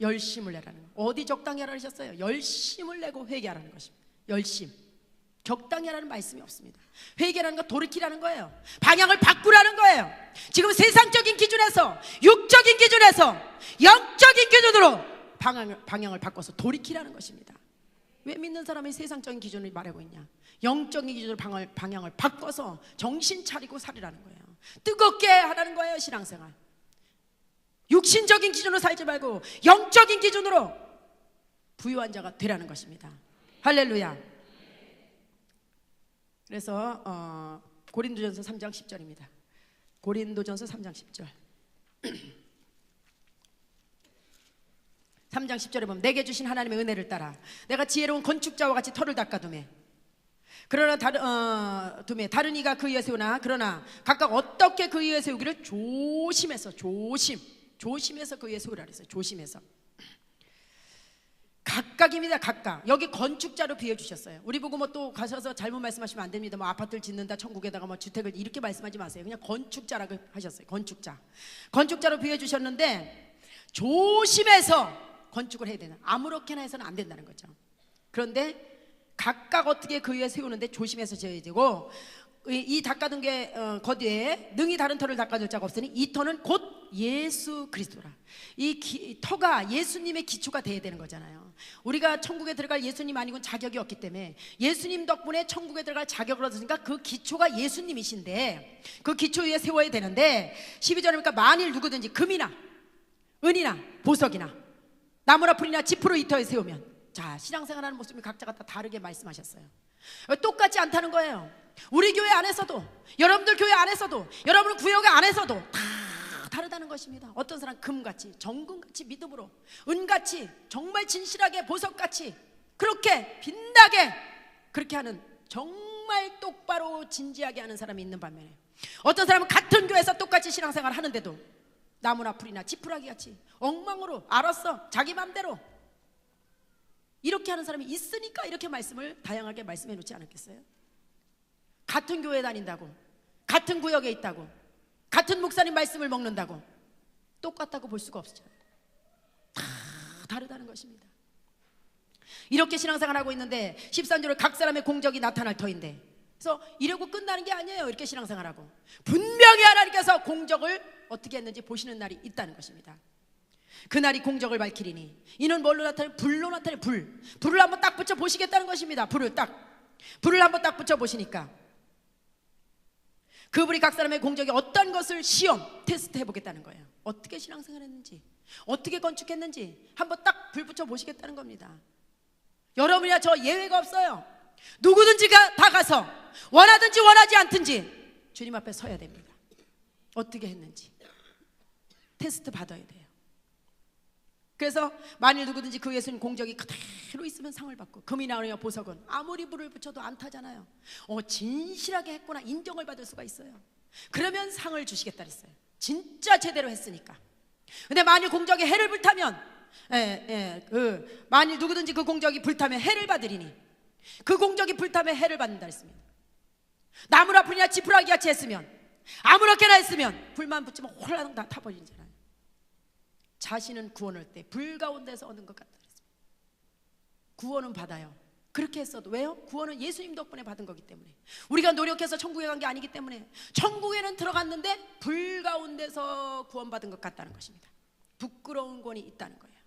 열심을 내라는 거. 어디 적당히 하라 하셨어요? 열심을 내고 회개하라는 것입니다. 열심. 적당히 하라는 말씀이 없습니다. 회개라는 거 돌이키라는 거예요. 방향을 바꾸라는 거예요. 지금 세상적인 기준에서, 육적인 기준에서 영적인 기준으로 방향을 바꿔서 돌이키라는 것입니다. 왜 믿는 사람이 세상적인 기준을 말하고 있냐? 영적인 기준으로 방향을 바꿔서 정신 차리고 살으라는 거예요. 뜨겁게 하라는 거예요. 신앙생활. 육신적인 기준으로 살지 말고 영적인 기준으로 부유한 자가 되라는 것입니다. 할렐루야. 그래서 고린도전서 3장 10절입니다. 고린도전서 3장 10절. 3장 10절에 보면 내게 주신 하나님의 은혜를 따라 내가 지혜로운 건축자와 같이 터를 닦아두매, 그러나 다른 이가 그 위에 세우나 그러나 각각 어떻게 그 위에 세우기를 조심해서 조심해서 그 위에 세우라 그랬어요. 조심해서. 각각입니다. 각각. 여기 건축자로 비해 주셨어요. 우리 보고 뭐 또 가셔서 잘못 말씀하시면 안 됩니다. 뭐 아파트를 짓는다, 천국에다가 뭐 주택을, 이렇게 말씀하지 마세요. 그냥 건축자라고 하셨어요. 건축자로 비해 주셨는데 조심해서 건축을 해야 되나? 아무렇게나 해서는 안 된다는 거죠. 그런데 각각 어떻게 그 위에 세우는데 조심해서 지어야 되고, 이 닦아둔 게 거기에 능히 다른 터를 닦아둘 자가 없으니 이 터는 곧 예수 그리스도라. 이 터가 예수님의 기초가 돼야 되는 거잖아요. 우리가 천국에 들어갈 예수님 아니고는 자격이 없기 때문에 예수님 덕분에 천국에 들어갈 자격을 얻으니까 그 기초가 예수님이신데 그 기초 위에 세워야 되는데, 12절에 보니까 만일 누구든지 금이나 은이나 보석이나 나무나 풀이나 지프로 이 터에 세우면, 자, 신앙생활하는 모습이 각자가 다 다르게 말씀하셨어요. 똑같지 않다는 거예요. 우리 교회 안에서도, 여러분들 교회 안에서도, 여러분 구역 안에서도 다 다르다는 것입니다. 어떤 사람 금같이, 정금같이 믿음으로, 은같이 정말 진실하게, 보석같이 그렇게 빛나게 그렇게 하는, 정말 똑바로 진지하게 하는 사람이 있는 반면에, 어떤 사람은 같은 교회에서 똑같이 신앙생활 하는데도 나무나 풀이나 지푸라기 같이 엉망으로, 알았어, 자기 맘대로 이렇게 하는 사람이 있으니까 이렇게 말씀을 다양하게 말씀해 놓지 않았겠어요? 같은 교회 다닌다고, 같은 구역에 있다고, 같은 목사님 말씀을 먹는다고 똑같다고 볼 수가 없죠. 다 다르다는 것입니다. 이렇게 신앙생활하고 있는데 13절에 각 사람의 공적이 나타날 터인데, 그래서 이러고 끝나는 게 아니에요. 이렇게 신앙생활하고 분명히 하나님께서 공적을 어떻게 했는지 보시는 날이 있다는 것입니다. 그날이 공적을 밝히리니 이는 뭘로 나타내? 불로 나타내. 불을 한번 딱 붙여 보시겠다는 것입니다. 불을 한번 딱 붙여 보시니까 그 불이 각 사람의 공적이 어떤 것을 시험 테스트 해보겠다는 거예요. 어떻게 신앙생활 했는지, 어떻게 건축했는지 한번 딱 불 붙여 보시겠다는 겁니다. 여러분이야 저 예외가 없어요. 누구든지가 다 가서 원하든지 원하지 않든지 주님 앞에 서야 됩니다. 어떻게 했는지 테스트 받아야 돼요. 그래서 만일 누구든지 그 예수님 공적이 그대로 있으면 상을 받고, 금이나 은이나 보석은 아무리 불을 붙여도 안 타잖아요. 진실하게 했구나 인정을 받을 수가 있어요. 그러면 상을 주시겠다 그랬어요. 진짜 제대로 했으니까. 근데 만일 공적이 해를 불타면, 만일 누구든지 그 공적이 불타면 해를 받으리니, 그 공적이 불타면 해를 받는다 했습니다. 나무라 풀이나 지푸라기 같이 했으면, 아무렇게나 했으면 불만 붙이면 홀라당 다 타버리잖아요. 자신은 구원할 때 불 가운데서 얻는 것 같다 그랬습니다. 구원은 받아요. 그렇게 했어도. 왜요? 구원은 예수님 덕분에 받은 거기 때문에. 우리가 노력해서 천국에 간 게 아니기 때문에. 천국에는 들어갔는데 불 가운데서 구원받은 것 같다는 것입니다. 부끄러운 구원이 있다는 거예요.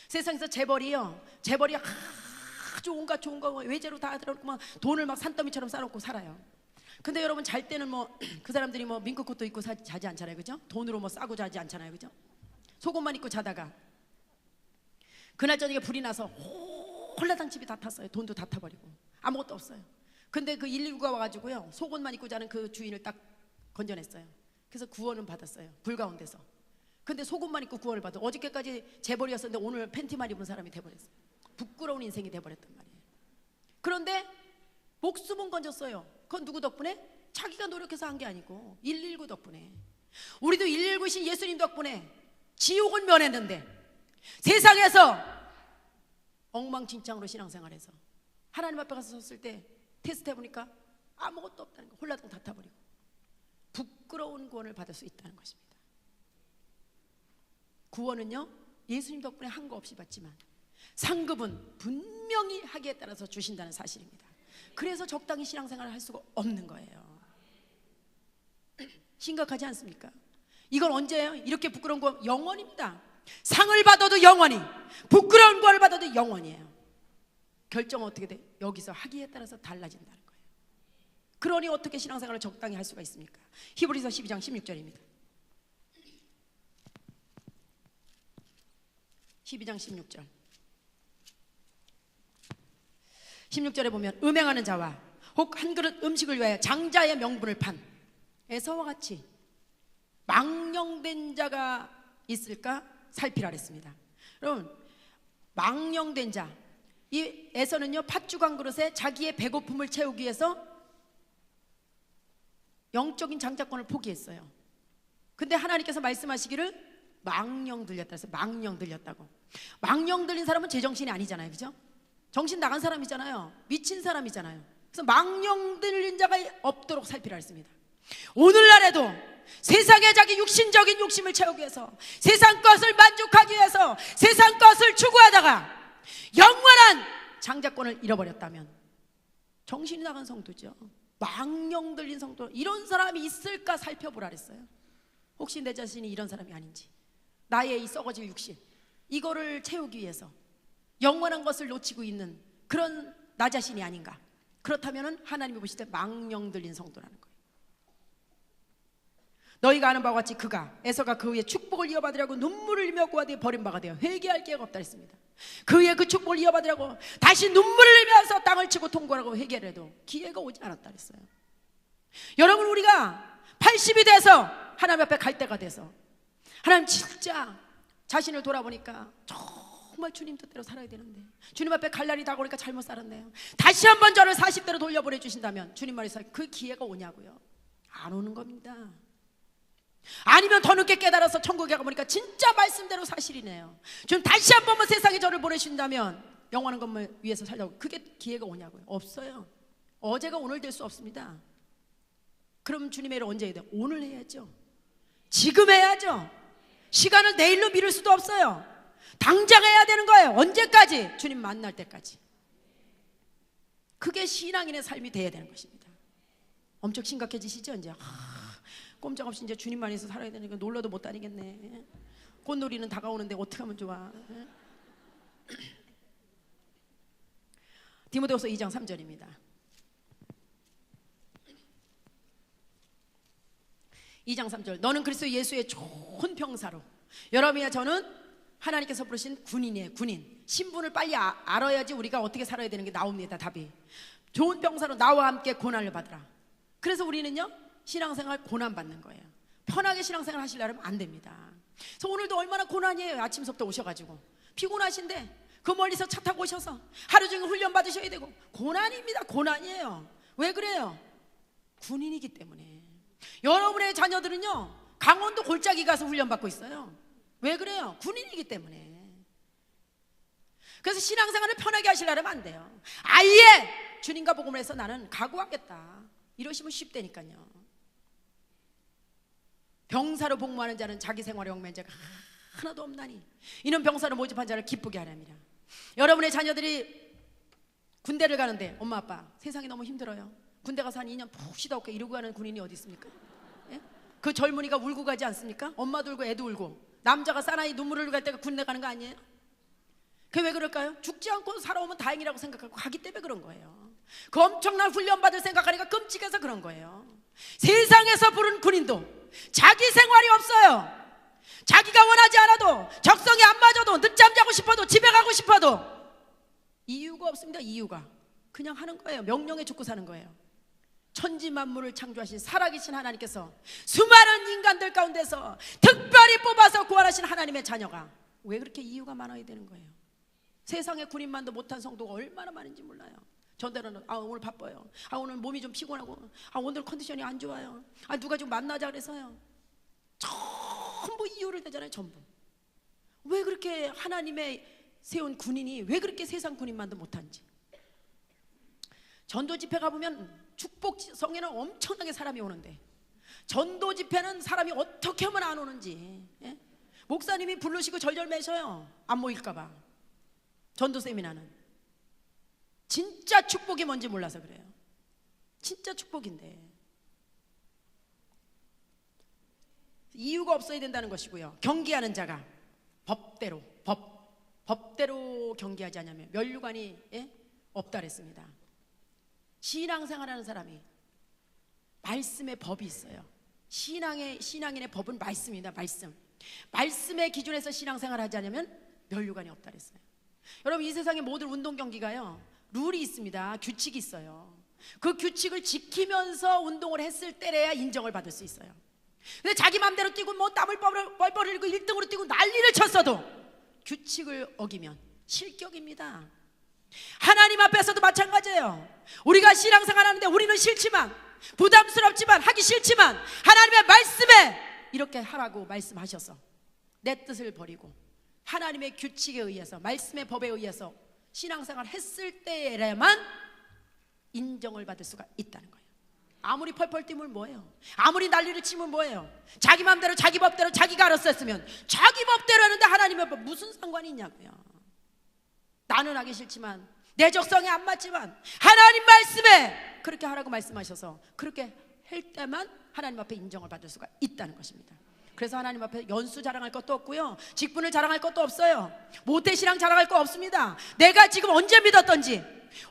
세상에서 재벌이요, 재벌이 아주 온갖 좋은 거 외제로 다 들어놓고 막 돈을 막 산더미처럼 쌓아놓고 살아요. 근데 여러분 잘 때는 뭐 그 사람들이 뭐 민국 옷도 입고 자지 않잖아요, 그죠? 돈으로 뭐 싸고 자지 않잖아요, 그죠? 속옷만 입고 자다가 그날 저녁에 불이 나서 홀라당 집이 다 탔어요. 돈도 다 타버리고 아무것도 없어요. 근데 그 119가 와가지고요, 속옷만 입고 자는 그 주인을 딱 건져냈어요. 그래서 구원은 받았어요, 불 가운데서. 근데 속옷만 입고 구원을 받아. 어저께까지 재벌이었었는데 오늘 팬티만 입은 사람이 돼버렸어요. 부끄러운 인생이 돼버렸단 말이에요. 그런데 목숨은 건졌어요. 그건 누구 덕분에? 자기가 노력해서 한 게 아니고 119 덕분에. 우리도 119신 예수님 덕분에 지옥은 면했는데 세상에서 엉망진창으로 신앙생활해서 하나님 앞에 가서 섰을 때 테스트 해보니까 아무것도 없다는 거, 홀라당 다 타버리고 부끄러운 구원을 받을 수 있다는 것입니다. 구원은요, 예수님 덕분에 한 거 없이 받지만 상급은 분명히 하기에 따라서 주신다는 사실입니다. 그래서 적당히 신앙생활을 할 수가 없는 거예요. 심각하지 않습니까? 이건 언제예요? 이렇게 부끄러운 거 영원입니다. 상을 받아도 영원히, 부끄러운 거를 받아도 영원이에요. 결정은 어떻게 돼? 여기서 하기에 따라서 달라진다는 거예요. 그러니 어떻게 신앙생활을 적당히 할 수가 있습니까? 히브리서 12장 16절입니다 12장 16절 16절에 보면 음행하는 자와 혹 한 그릇 음식을 위하여 장자의 명분을 판 에서와 같이 망령된 자가 있을까 살피라 그랬습니다. 여러분, 망령된 자, 이 에서는요 팥죽 한 그릇에 자기의 배고픔을 채우기 위해서 영적인 장자권을 포기했어요. 근데 하나님께서 말씀하시기를 망령 들렸다 해서 망령 들렸다고. 망령 들린 사람은 제정신이 아니잖아요, 그죠? 정신 나간 사람이잖아요. 미친 사람이잖아요. 그래서 망령 들린 자가 없도록 살피라 했습니다. 오늘날에도 세상에 자기 육신적인 욕심을 채우기 위해서, 세상 것을 만족하기 위해서 세상 것을 추구하다가 영원한 장자권을 잃어버렸다면 정신이 나간 성도죠. 망령 들린 성도, 이런 사람이 있을까 살펴보라 그랬어요. 혹시 내 자신이 이런 사람이 아닌지, 나의 이 썩어질 육신 이거를 채우기 위해서 영원한 것을 놓치고 있는 그런 나 자신이 아닌가. 그렇다면 하나님이 보실 때 망령 들린 성도라는 거예요. 너희가 아는 바와 같이 그가 에서가 그 위에 축복을 이어받으려고 눈물을 흘리며 구하되 버린 바가 되어 회개할 기회가 없다 했습니다. 그 위에 그 축복을 이어받으려고 다시 눈물을 흘리면서 땅을 치고 통곡하고 회개를 해도 기회가 오지 않았다 했어요. 여러분, 우리가 80이 돼서 하나님 앞에 갈 때가 돼서 하나님 진짜 자신을 돌아보니까 정말 주님 뜻대로 살아야 되는데 주님 앞에 갈 날이 다가오니까 잘못 살았네요. 다시 한번 저를 40대로 돌려보내주신다면 주님 말에서 그 기회가 오냐고요? 안 오는 겁니다. 아니면 더 늦게 깨달아서 천국에 가보니까 진짜 말씀대로 사실이네요. 주님 다시 한 번만 세상에 저를 보내신다면 영원한 것을 위해서 살려고, 그게 기회가 오냐고요? 없어요. 어제가 오늘 될 수 없습니다. 그럼 주님의 일을 언제 해야 돼요? 오늘 해야죠. 지금 해야죠. 시간을 내일로 미룰 수도 없어요. 당장 해야 되는 거예요. 언제까지? 주님 만날 때까지. 그게 신앙인의 삶이 돼야 되는 것입니다. 엄청 심각해지시죠? 이제 꼼짝없이 이제 주님만 해서 살아야 되니까 놀러도 못 다니겠네. 꽃놀이는 다가오는데 어떻게 하면 좋아? 디모데후서 2장 3절입니다. 2장 3절. 너는 그리스도 예수의 좋은 병사로. 여러분이야 저는 하나님께서 부르신 군인이에요. 군인. 신분을 빨리 알아야지 우리가 어떻게 살아야 되는 게 나옵니다. 답이. 좋은 병사로 나와 함께 고난을 받으라. 그래서 우리는요 신앙생활 고난 받는 거예요. 편하게 신앙생활 하시려면 안 됩니다. 그래서 오늘도 얼마나 고난이에요. 아침부터 오셔가지고 피곤하신데 그 멀리서 차 타고 오셔서 하루 종일 훈련 받으셔야 되고 고난입니다. 고난이에요. 왜 그래요? 군인이기 때문에. 여러분의 자녀들은요 강원도 골짜기 가서 훈련 받고 있어요. 왜 그래요? 군인이기 때문에. 그래서 신앙생활을 편하게 하시려면 안 돼요. 아예 주님과 복음을 해서 나는 각오하겠다 이러시면 쉽다니까요. 병사로 복무하는 자는 자기 생활에 얽매인자가 하나도 없나니 이는 병사로 모집한 자를 기쁘게 하렵니다. 여러분의 자녀들이 군대를 가는데 엄마 아빠 세상이 너무 힘들어요. 군대 가서 한 2년 푹 쉬다 올게 이러고 가는 군인이 어디 있습니까? 예? 그 젊은이가 울고 가지 않습니까? 엄마도 울고 애도 울고. 남자가 사나이 눈물을 흘릴 때가 군대 가는 거 아니에요? 그게 왜 그럴까요? 죽지 않고 살아오면 다행이라고 생각하고 가기 때문에 그런 거예요. 그 엄청난 훈련받을 생각하니까 끔찍해서 그런 거예요. 세상에서 부른 군인도 자기 생활이 없어요. 자기가 원하지 않아도 적성이 안 맞아도 늦잠 자고 싶어도 집에 가고 싶어도 이유가 없습니다. 이유가 그냥 하는 거예요. 명령에 죽고 사는 거예요. 천지 만물을 창조하신 살아계신 하나님께서 수많은 인간들 가운데서 특별히 뽑아서 구원하신 하나님의 자녀가 왜 그렇게 이유가 많아야 되는 거예요? 세상에 군인만도 못한 성도가 얼마나 많은지 몰라요. 전대로는 오늘 바빠요. 오늘 몸이 좀 피곤하고 오늘 컨디션이 안 좋아요. 누가 좀 만나자 그래서요. 전부 이유를 대잖아요. 전부. 왜 그렇게 하나님의 세운 군인이 왜 그렇게 세상 군인만도 못한지. 전도 집회 가보면 축복성에는 엄청나게 사람이 오는데 전도 집회는 사람이 어떻게 하면 안 오는지. 예? 목사님이 부르시고 절절 매셔요. 안 모일까봐. 전도 세미나는 진짜 축복이 뭔지 몰라서 그래요. 진짜 축복인데 이유가 없어야 된다는 것이고요. 경계하는 자가 법대로 경계하지 않으면 면류관이 없다 그랬습니다. 신앙생활하는 사람이 말씀의 법이 있어요. 신앙인의 법은 말씀입니다. 말씀의 기준에서 신앙생활하지 않으면 면류관이 없다 그랬어요. 여러분 이 세상의 모든 운동 경기가요 룰이 있습니다. 규칙이 있어요. 그 규칙을 지키면서 운동을 했을 때래야 인정을 받을 수 있어요. 근데 자기 마음대로 뛰고 뭐 땀을 뻘뻘 흘리고 1등으로 뛰고 난리를 쳤어도 규칙을 어기면 실격입니다. 하나님 앞에서도 마찬가지예요. 우리가 신앙생활 하는데 우리는 싫지만 부담스럽지만 하기 싫지만 하나님의 말씀에 이렇게 하라고 말씀하셔서 내 뜻을 버리고 하나님의 규칙에 의해서 말씀의 법에 의해서 신앙생활 했을 때에만 인정을 받을 수가 있다는 거예요. 아무리 펄펄 뛰면 뭐예요? 아무리 난리를 치면 뭐예요? 자기 마음대로 자기 법대로 자기가 알아서 했으면 자기 법대로 하는데 하나님의 법 무슨 상관이 있냐고요. 나는 하기 싫지만 내 적성에 안 맞지만 하나님 말씀에 그렇게 하라고 말씀하셔서 그렇게 할 때만 하나님 앞에 인정을 받을 수가 있다는 것입니다. 그래서 하나님 앞에 연수 자랑할 것도 없고요 직분을 자랑할 것도 없어요. 모태신앙 자랑할 거 없습니다. 내가 지금 언제 믿었던지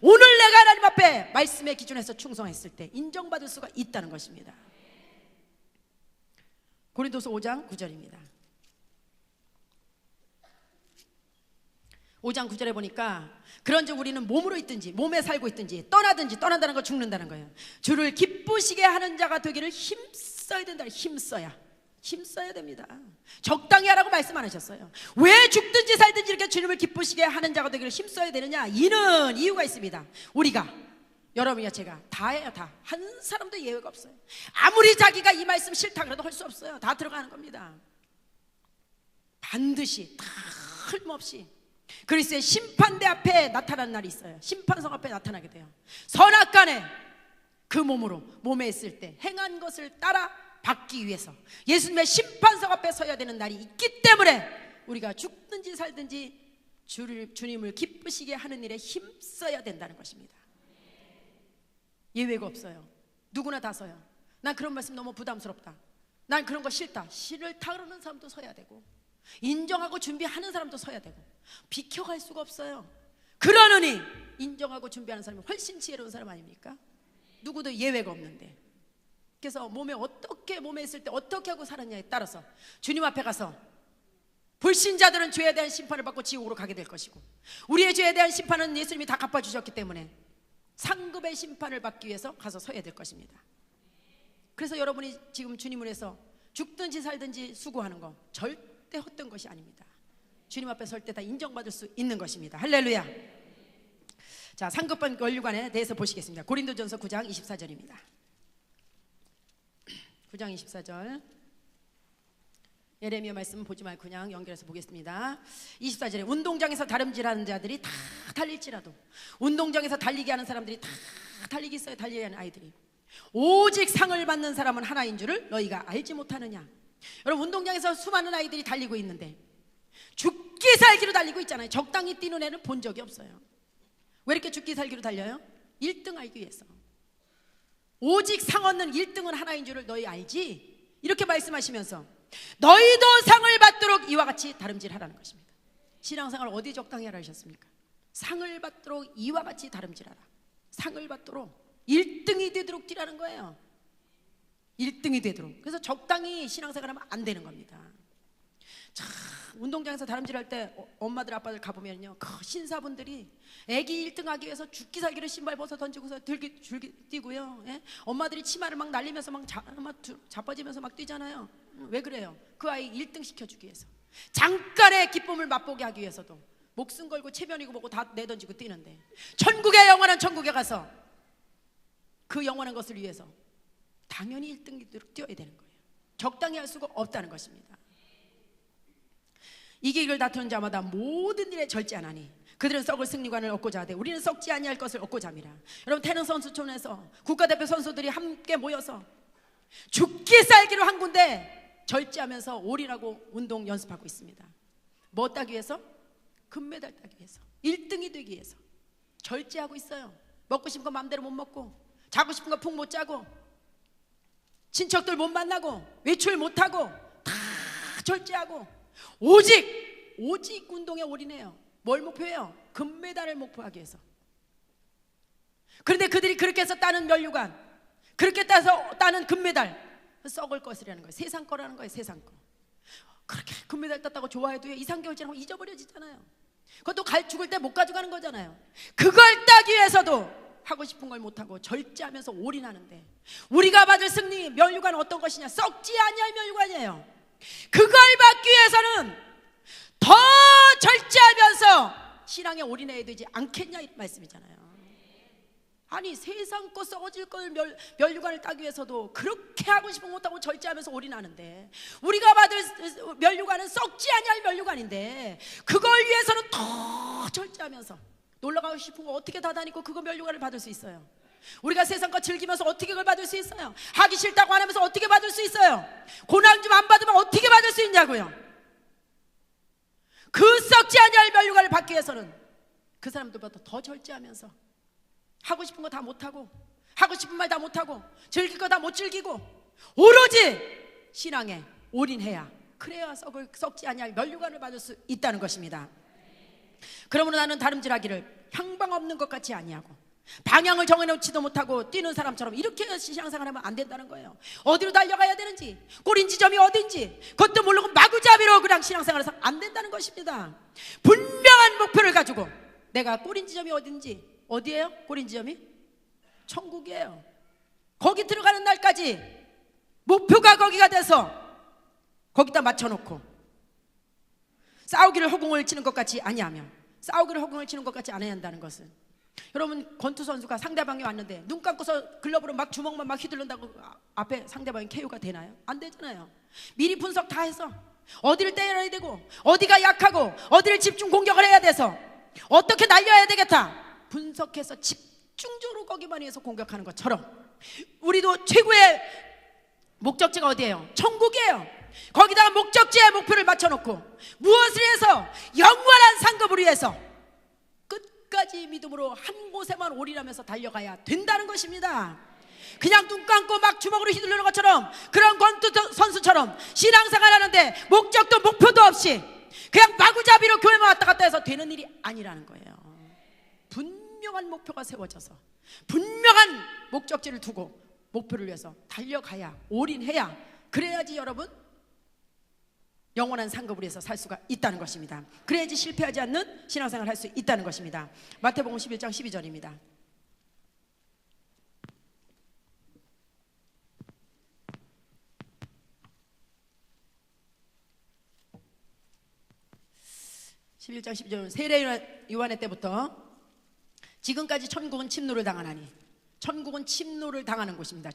오늘 내가 하나님 앞에 말씀의 기준에서 충성했을 때 인정받을 수가 있다는 것입니다. 고린도서 5장 9절입니다 5장 9절에 보니까 그런즉 우리는 몸으로 있든지 몸에 살고 있든지 떠나든지 떠난다는 거 죽는다는 거예요. 주를 기쁘시게 하는 자가 되기를 힘써야 된다. 힘써야 됩니다. 적당히 하라고 말씀 안 하셨어요. 왜 죽든지 살든지 이렇게 주님을 기쁘시게 하는 자가 되기를 힘써야 되느냐? 이는 이유가 있습니다. 우리가 여러분이야 제가 다 해요. 다. 한 사람도 예외가 없어요. 아무리 자기가 이 말씀 싫다 그래도 할 수 없어요. 다 들어가는 겁니다. 반드시 다 흠없이 그리스도의 심판대 앞에 나타나는 날이 있어요. 심판성 앞에 나타나게 돼요. 선악간에 그 몸으로 몸에 있을 때 행한 것을 따라 받기 위해서 예수님의 심판석 앞에 서야 되는 날이 있기 때문에 우리가 죽든지 살든지 주님을 기쁘시게 하는 일에 힘써야 된다는 것입니다. 예외가 없어요. 누구나 다 서요. 난 그런 말씀 너무 부담스럽다. 난 그런 거 싫다. 싫다 그러는 사람도 서야 되고 인정하고 준비하는 사람도 서야 되고 비켜갈 수가 없어요. 그러느니 인정하고 준비하는 사람이 훨씬 지혜로운 사람 아닙니까? 누구도 예외가 없는데. 그래서 몸에 있을 때 어떻게 하고 살았냐에 따라서 주님 앞에 가서 불신자들은 죄에 대한 심판을 받고 지옥으로 가게 될 것이고, 우리의 죄에 대한 심판은 예수님이 다 갚아주셨기 때문에 상급의 심판을 받기 위해서 가서 서야 될 것입니다. 그래서 여러분이 지금 주님을 위해서 죽든지 살든지 수고하는 거 절대 헛된 것이 아닙니다. 주님 앞에 설 때 다 인정받을 수 있는 것입니다. 할렐루야. 자, 상급반 면류관에 대해서 보시겠습니다. 고린도전서 9장 24절입니다 9장 24절. 예레미야 말씀 보지 말고 그냥 연결해서 보겠습니다. 24절에 운동장에서 다름질하는 자들이 다 달릴지라도, 운동장에서 달리게 하는 사람들이 다 달리기 있어요. 달리게 하는 아이들이. 오직 상을 받는 사람은 하나인 줄을 너희가 알지 못하느냐. 여러분, 운동장에서 수많은 아이들이 달리고 있는데 죽기 살기로 달리고 있잖아요. 적당히 뛰는 애는 본 적이 없어요. 왜 이렇게 죽기 살기로 달려요? 1등 알기 위해서. 오직 상 얻는 1등은 하나인 줄을 너희 알지? 이렇게 말씀하시면서 너희도 상을 받도록 이와 같이 다름질하라는 것입니다. 신앙생활 어디 적당히 하라 하셨습니까? 상을 받도록 이와 같이 다름질하라. 상을 받도록 1등이 되도록 뛰라는 거예요. 1등이 되도록. 그래서 적당히 신앙생활하면 안 되는 겁니다. 참, 운동장에서 다름질할 때 엄마들 아빠들 가보면요, 그 신사분들이 애기 1등 하기 위해서 죽기 살기로 신발 벗어 던지고서 줄기 뛰고요. 예? 엄마들이 치마를 막 날리면서 막 자빠지면서 막 뛰잖아요. 왜 그래요? 그 아이 1등 시켜주기 위해서, 잠깐의 기쁨을 맛보게 하기 위해서도 목숨 걸고 체면이고 뭐고 다 내던지고 뛰는데, 천국의 영원한 천국에 가서 그 영원한 것을 위해서 당연히 1등이 뛰어야 되는 거예요. 적당히 할 수가 없다는 것입니다. 이기기를 다투는 자마다 모든 일에 절제하나니 그들은 썩을 승리관을 얻고자 하되 우리는 썩지 아니할 것을 얻고자 함이라. 여러분, 태릉 선수촌에서 국가대표 선수들이 함께 모여서 죽기 살기로 한 군데 절제하면서 올인하고 운동 연습하고 있습니다. 뭐 따기 위해서? 금메달 따기 위해서, 1등이 되기 위해서 절제하고 있어요. 먹고 싶은 거 마음대로 못 먹고, 자고 싶은 거 푹 못 자고, 친척들 못 만나고, 외출 못 하고, 다 절제하고 오직 운동에 올인해요. 뭘 목표해요? 금메달을 목표하기 위해서. 그런데 그들이 그렇게 해서 따는 면류관, 그렇게 따서 따는 금메달, 썩을 것이라는 거예요. 세상 거라는 거예요. 세상 거. 그렇게 금메달 땄다고 좋아해도 2~3개월 지나면 잊어버려지잖아요. 그것도 죽을 때 못 가져가는 거잖아요. 그걸 따기 위해서도 하고 싶은 걸 못하고 절제하면서 올인하는데, 우리가 받을 승리 면류관은 어떤 것이냐? 썩지 아니할 면류관이에요. 그걸 받기 위해서는 더 절제하면서 신앙에 올인해야 되지 않겠냐, 이 말씀이잖아요. 아니, 세상 거 썩어질 걸 면류관을 따기 위해서도 그렇게 하고 싶은 거 못하고 절제하면서 올인하는데, 우리가 받을 면류관은 썩지 아니할 면류관인데 그걸 위해서는 더 절제하면서, 놀러가고 싶은 거 어떻게 다 다니고 그거 면류관을 받을 수 있어요? 우리가 세상 거 즐기면서 어떻게 그걸 받을 수 있어요? 하기 싫다고 안 하면서 어떻게 받을 수 있어요? 고난 좀 안 받으면 어떻게 받을 수 있냐고요? 그 썩지 아니할 면류관을 받기 위해서는 그 사람들보다 더 절제하면서 하고 싶은 거 다 못하고, 하고 싶은 말 다 못하고, 즐길 거 다 못 즐기고 오로지 신앙에 올인해야, 그래야 썩지 아니할 면류관을 받을 수 있다는 것입니다. 그러므로 나는 다름질하기를 향방 없는 것 같이 아니하고 방향을 정해놓지도 못하고 뛰는 사람처럼 이렇게 신앙생활하면 안 된다는 거예요. 어디로 달려가야 되는지, 꼬린 지점이 어딘지 그것도 모르고 마구잡이로 그냥 신앙생활해서 안 된다는 것입니다. 분명한 목표를 가지고, 내가 꼬린 지점이 어딘지, 어디예요? 꼬린 지점이? 천국이에요. 거기 들어가는 날까지 목표가 거기가 돼서 거기다 맞춰놓고 싸우기를 허공을 치는 것 같이 아니하며, 싸우기를 허공을 치는 것 같이 안 해야 한다는 것은, 여러분, 권투 선수가 상대방이 왔는데 눈 감고서 글러브로 막 주먹만 막 휘두른다고 앞에 상대방이 KO가 되나요? 안 되잖아요. 미리 분석 다 해서 어디를 때려야 되고, 어디가 약하고, 어디를 집중 공격을 해야 돼서 어떻게 날려야 되겠다 분석해서 집중적으로 거기만 위해서 공격하는 것처럼, 우리도 최고의 목적지가 어디예요? 천국이에요. 거기다가 목적지에 목표를 맞춰놓고 무엇을 해서? 영원한 상급을 위해서 끝까지 믿음으로 한 곳에만 올인하면서 달려가야 된다는 것입니다. 그냥 눈 감고 막 주먹으로 휘두르는 것처럼, 그런 권투 선수처럼 것처럼 신앙생활 하는데 목적도 목표도 없이 그냥 마구잡이로 교회만 왔다 갔다 해서 되는 일이 아니라는 거예요. 분명한 목표가 세워져서 분명한 목적지를 두고 목표를 위해서 달려가야, 올인해야, 그래야지 여러분 영원한 상급을 위해서 살 수가 있다는 것입니다. 그래야지 실패하지 않는 신앙생활을 할 수 있다는 것입니다. 마태복음 11장 12절입니다. 세례 요한의 때부터 지금까지 천국은 침노를 당하나니, 천국은 침노를 당하는 곳입니다.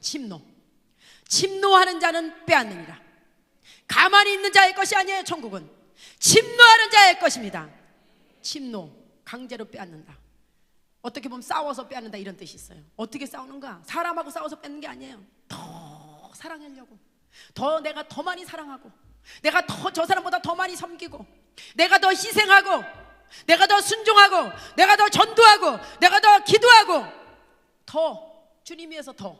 침노하는 자는 빼앗느니라. 가만히 있는 자의 것이 아니에요. 천국은 침노하는 자의 것입니다. 침노, 강제로 빼앗는다. 어떻게 보면 싸워서 빼앗는다 이런 뜻이 있어요. 어떻게 싸우는가? 사람하고 싸워서 뺏는 게 아니에요. 더 사랑하려고, 내가 더 많이 사랑하고, 내가 저 사람보다 더 많이 섬기고, 내가 더 희생하고, 내가 더 순종하고, 내가 더 전도하고, 내가 더 기도하고, 더 주님 위해서 더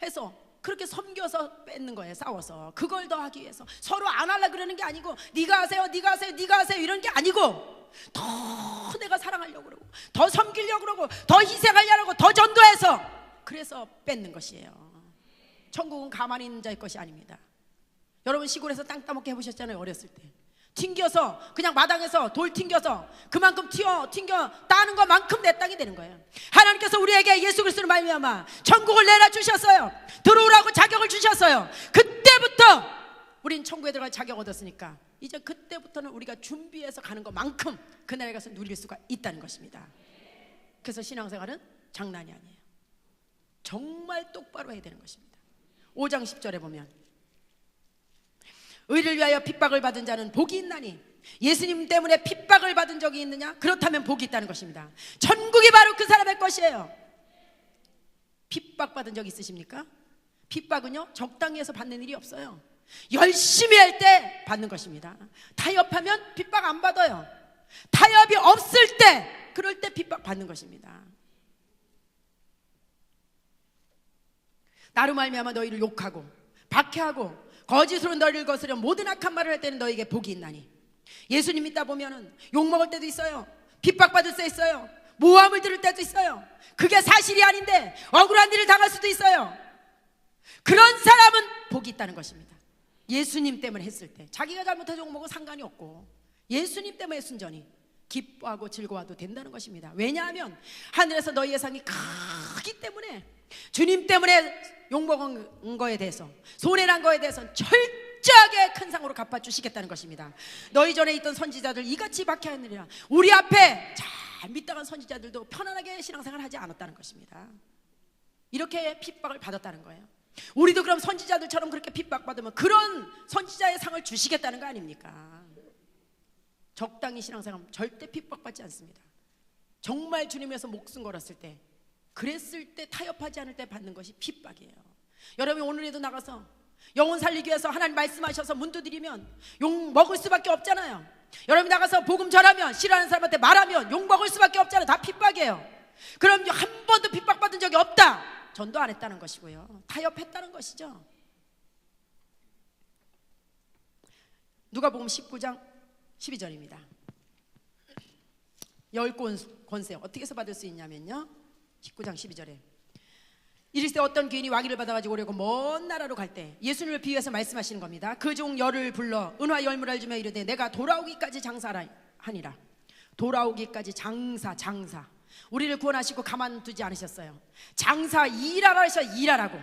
해서 그렇게 섬겨서 뺏는 거예요. 싸워서 그걸 더 하기 위해서 서로 안 하려고 그러는 게 아니고, 네가 하세요, 네가 하세요, 네가 하세요 이런 게 아니고, 더 내가 사랑하려고 그러고, 더 섬기려고 그러고, 더 희생하려고, 더 전도해서, 그래서 뺏는 것이에요. 천국은 가만히 있는 자의 것이 아닙니다. 여러분 시골에서 땅 따먹게 해보셨잖아요. 어렸을 때 튕겨서, 그냥 마당에서 돌 튕겨서 그만큼 튕겨 따는 것만큼 내 땅이 되는 거예요. 하나님께서 우리에게 예수 그리스도를 말미암아 천국을 내놔 주셨어요. 들어오라고 자격을 주셨어요. 그때부터 우린 천국에 들어갈 자격 얻었으니까 이제 그때부터는 우리가 준비해서 가는 것만큼 그날에 가서 누릴 수가 있다는 것입니다. 그래서 신앙생활은 장난이 아니에요. 정말 똑바로 해야 되는 것입니다. 5장 10절에 보면, 의를 위하여 핍박을 받은 자는 복이 있나니, 예수님 때문에 핍박을 받은 적이 있느냐? 그렇다면 복이 있다는 것입니다. 천국이 바로 그 사람의 것이에요. 핍박받은 적 있으십니까? 핍박은요 적당히 해서 받는 일이 없어요. 열심히 할 때 받는 것입니다. 타협하면 핍박 안 받아요. 타협이 없을 때, 그럴 때 핍박 받는 것입니다. 나로 말미암아 너희를 욕하고 박해하고 거짓으로 너희를 거스려 모든 악한 말을 할 때는 너희에게 복이 있나니. 예수님 믿다 보면은 욕먹을 때도 있어요. 핍박받을 때 있어요. 모함을 들을 때도 있어요. 그게 사실이 아닌데 억울한 일을 당할 수도 있어요. 그런 사람은 복이 있다는 것입니다. 예수님 때문에 했을 때, 자기가 잘못해서 욕먹고 상관이 없고 예수님 때문에 순전히 기뻐하고 즐거워도 된다는 것입니다. 왜냐하면 하늘에서 너희 예상이 크기 때문에, 주님 때문에 욕먹은 거에 대해서, 손해난 거에 대해서는 철저하게 큰 상으로 갚아주시겠다는 것입니다. 너희 전에 있던 선지자들 이같이 박해하느니라. 우리 앞에 잘 믿다간 선지자들도 편안하게 신앙생활 하지 않았다는 것입니다. 이렇게 핍박을 받았다는 거예요. 우리도 그럼 선지자들처럼 그렇게 핍박받으면 그런 선지자의 상을 주시겠다는 거 아닙니까? 적당히 신앙생활하면 절대 핍박받지 않습니다. 정말 주님 위해서 목숨 걸었을 때, 그랬을 때, 타협하지 않을 때 받는 것이 핍박이에요. 여러분이 오늘에도 나가서 영혼 살리기 위해서 하나님 말씀하셔서 문두드리면 욕 먹을 수밖에 없잖아요. 여러분이 나가서 복음 전하면, 싫어하는 사람한테 말하면 욕 먹을 수밖에 없잖아요. 다 핍박이에요. 그럼 한 번도 핍박받은 적이 없다, 전도 안 했다는 것이고요. 타협했다는 것이죠. 누가복음 19장 12절입니다. 열 권세 어떻게 해서 받을 수 있냐면요, 19장 12절에 이르시되 어떤 귀인이 와기를 받아가지고 오려고 먼 나라로 갈 때, 예수님을 비유해서 말씀하시는 겁니다. 그 중 열을 불러 은화 열무를 주며 이르되 내가 돌아오기까지 장사하라 하니라. 돌아오기까지 장사. 우리를 구원하시고 가만두지 않으셨어요. 장사, 일하라 하셔. 일하라고.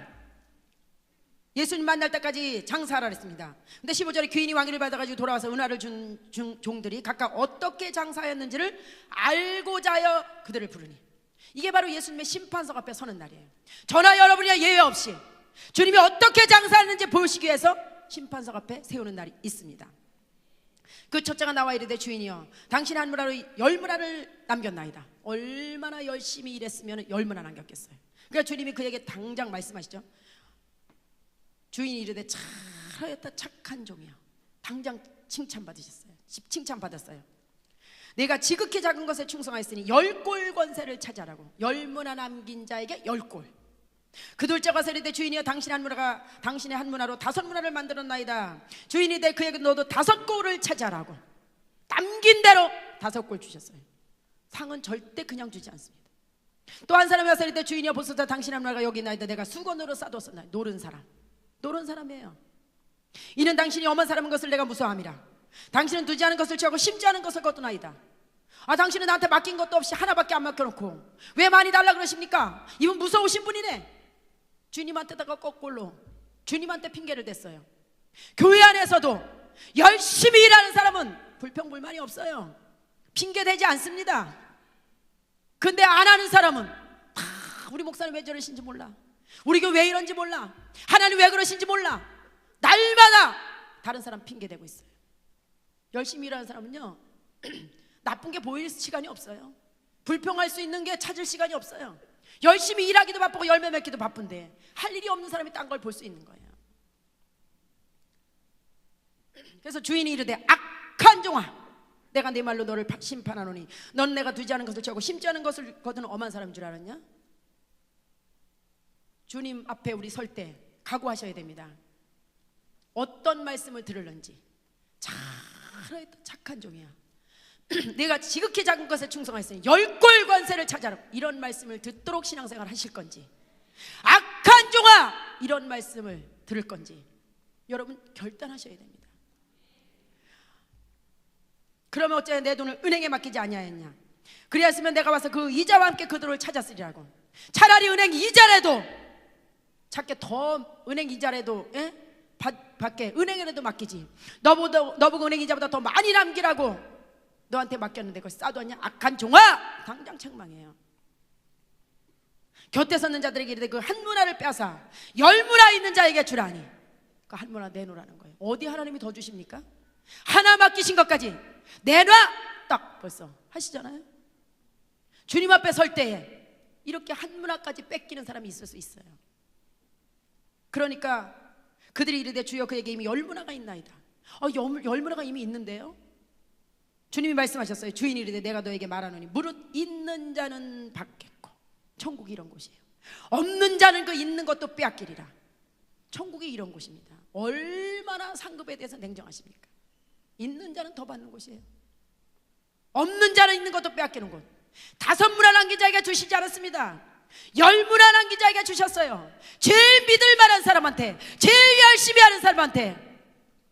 예수님 만날 때까지 장사하라 했습니다. 근데 15절에 귀인이 왕위를 받아가지고 돌아와서 은화를 준 종들이 각각 어떻게 장사했는지를 알고자 하여 그들을 부르니. 이게 바로 예수님의 심판석 앞에 서는 날이에요. 저나 여러분이야 예외 없이 주님이 어떻게 장사했는지 보시기 위해서 심판석 앞에 세우는 날이 있습니다. 그 첫째가 나와 이르되 주인이여 당신 한 문화로 열 문화를 남겼나이다. 얼마나 열심히 일했으면 열 문화 남겼겠어요. 그러니까 주님이 그에게 당장 말씀하시죠. 주인이 이르되 잘하였다 착한 종이여. 당장 칭찬받으셨어요. 칭찬받았어요. 내가 지극히 작은 것에 충성하였으니 10골 권세를 차지하라고. 10문화 남긴 자에게 10골. 그 둘째 가서 이르되 주인이여 당신의 한 문화로 5문화를 만들었나이다. 주인이 되 그에게 너도 5골을 차지하라고 남긴 대로 5골 주셨어요. 상은 절대 그냥 주지 않습니다. 또 한 사람이 와서 이르되 주인이여 보소서 당신의 한 문화가 여기 있나이다. 내가 수건으로 싸뒀었나이다. 노른 사람이에요. 이는 당신이 엄한 사람인 것을 내가 무서워함이라. 당신은 두지 않은 것을 취하고 심지 않은 것을 거두나이다. 당신은 나한테 맡긴 것도 없이 하나밖에 안 맡겨놓고 왜 많이 달라 그러십니까? 이분 무서우신 분이네. 주님한테다가 거꾸로 주님한테 핑계를 댔어요. 교회 안에서도 열심히 일하는 사람은 불평불만이 없어요. 핑계 대지 않습니다. 근데 안 하는 사람은 다 우리 목사님 왜 저러신지 몰라, 우리 교회 왜 이런지 몰라, 하나님 왜 그러신지 몰라, 날마다 다른 사람 핑계 대고 있어요. 열심히 일하는 사람은요 나쁜 게 보일 시간이 없어요. 불평할 수 있는 게 찾을 시간이 없어요. 열심히 일하기도 바쁘고 열매 맺기도 바쁜데 할 일이 없는 사람이 딴 걸 볼 수 있는 거예요. 그래서 주인이 이르되 악한 종아, 내가 네 말로 너를 심판하노니 넌 내가 두지 않은 것을 취하고 심지 않은 것을 거두는 엄한 사람인 줄 알았냐? 주님 앞에 우리 설 때 각오하셔야 됩니다. 어떤 말씀을 들을는지. 잘하였다 착한 종이야, 내가 지극히 작은 것에 충성하였으니 10골 관세를 찾아라, 이런 말씀을 듣도록 신앙생활 하실 건지, 악한 종아 이런 말씀을 들을 건지 여러분 결단하셔야 됩니다. 그러면 어째 내 돈을 은행에 맡기지 아니하였냐? 그리하였으면 내가 와서 그 이자와 함께 그 돈을 찾았으리라고. 차라리 은행 이자라도 작게 더 은행 이자라도 밖에 은행에라도 맡기지. 너보고 은행 이자보다 더 많이 남기라고 너한테 맡겼는데 그걸 싸뒀냐? 악한 종아, 당장 책망해요. 곁에 섰는 자들에게 이르되 그 한 문화를 빼앗아 10문화 있는 자에게 주라니. 그 한 문화 내놓으라는 거예요. 어디 하나님이 더 주십니까? 하나 맡기신 것까지 내놔, 딱 벌써 하시잖아요. 주님 앞에 설 때에 이렇게 한 문화까지 뺏기는 사람이 있을 수 있어요. 그러니까 그들이 이르되 주여 그에게 이미 10문화가 있나이다. 10문화가 이미 있는데요. 주님이 말씀하셨어요. 주인이 이르되 내가 너에게 말하노니 무릇 있는 자는 받겠고, 천국이 이런 곳이에요. 없는 자는 그 있는 것도 빼앗기리라. 천국이 이런 곳입니다. 얼마나 상급에 대해서 냉정하십니까? 있는 자는 더 받는 곳이에요. 없는 자는 있는 것도 빼앗기는 곳. 5문화 남긴 자에게 주시지 않았습니다. 10문화 남긴 자에게 주셨어요. 제일 믿을 만한 사람한테, 제일 열심히 하는 사람한테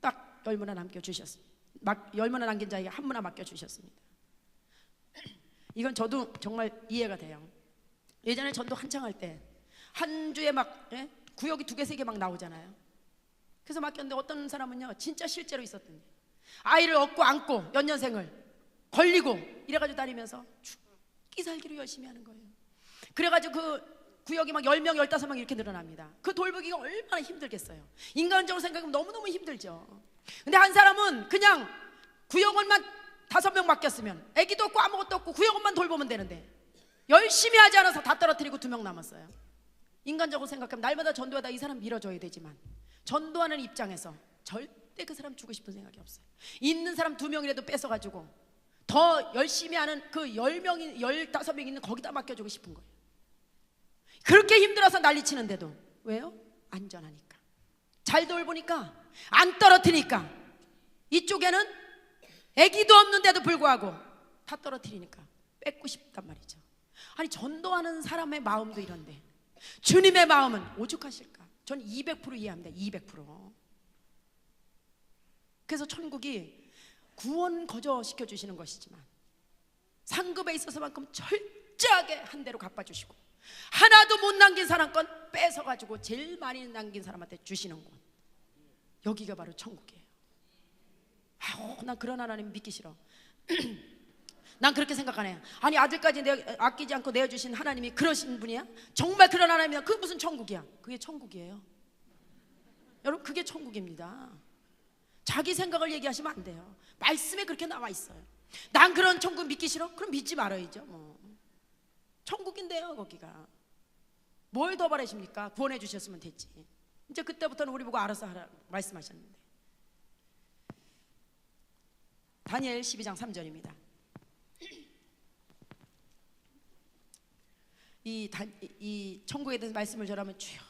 딱 10문화 남겨주셨습니다. 10문화 남긴 자에게 1문화 맡겨주셨습니다. 이건 저도 정말 이해가 돼요. 예전에 전도 한창 할 때 한 주에 막 구역이 2개 3개 막 나오잖아요. 그래서 맡겼는데 어떤 사람은요 진짜 실제로 있었던데 아이를 얻고 안고 연년생을 걸리고 이래가지고 다니면서 죽기 살기로 열심히 하는 거예요. 그래가지고 그 구역이 막 10명 15명 이렇게 늘어납니다. 그 돌보기가 얼마나 힘들겠어요. 인간적으로 생각하면 너무너무 힘들죠. 근데 한 사람은 그냥 구역원만 5명 맡겼으면 애기도 없고 아무것도 없고 구역원만 돌보면 되는데 열심히 하지 않아서 다 떨어뜨리고 2명 남았어요. 인간적으로 생각하면 날마다 전도하다 이 사람 밀어줘야 되지만 전도하는 입장에서 절대 그 사람 주고 싶은 생각이 없어요. 있는 사람 2명이라도 뺏어가지고 더 열심히 하는 그 10명이 15명 있는 거기다 맡겨주고 싶은 거예요. 그렇게 힘들어서 난리치는데도 왜요? 안전하니까, 잘 돌보니까, 안 떨어뜨리니까. 이쪽에는 애기도 없는데도 불구하고 다 떨어뜨리니까 뺏고 싶단 말이죠. 아니 전도하는 사람의 마음도 이런데 주님의 마음은 오죽하실까? 전 200% 이해합니다. 200%. 그래서 천국이 구원 거저 시켜주시는 것이지만 상급에 있어서만큼 철저하게 한 대로 갚아주시고 하나도 못 남긴 사람 건 뺏어가지고 제일 많이 남긴 사람한테 주시는 곳, 여기가 바로 천국이에요. 난 그런 하나님 믿기 싫어. 난 그렇게 생각하네. 아니 아들까지 아끼지 않고 내어주신 하나님이 그러신 분이야? 정말 그런 하나님이야? 그게 무슨 천국이야? 그게 천국이에요. 여러분 그게 천국입니다. 자기 생각을 얘기하시면 안 돼요. 말씀에 그렇게 나와 있어요. 난 그런 천국 믿기 싫어? 그럼 믿지 말아야죠. 뭐 천국인데요 거기가. 뭘 더 바라십니까? 구원해 주셨으면 됐지. 이제 그때부터는 우리 보고 알아서 하라 말씀하셨는데. 다니엘 12장 3절입니다. 이 천국에 대해서 말씀을 전하면 주여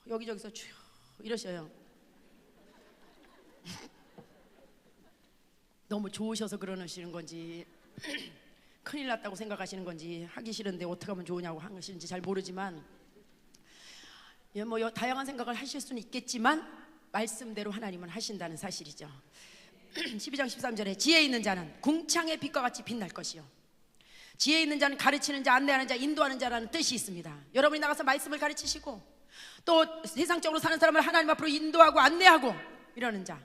여기저기서 주여 이러셔요. 너무 좋으셔서 그러시는 건지 큰일 났다고 생각하시는 건지 하기 싫은데 어떻게 하면 좋으냐고 하시는지 잘 모르지만 뭐 다양한 생각을 하실 수는 있겠지만 말씀대로 하나님은 하신다는 사실이죠. 12장 13절에 지혜 있는 자는 궁창의 빛과 같이 빛날 것이요 지혜 있는 자는 가르치는 자, 안내하는 자, 인도하는 자라는 뜻이 있습니다. 여러분이 나가서 말씀을 가르치시고 또 세상적으로 사는 사람을 하나님 앞으로 인도하고 안내하고 이러는 자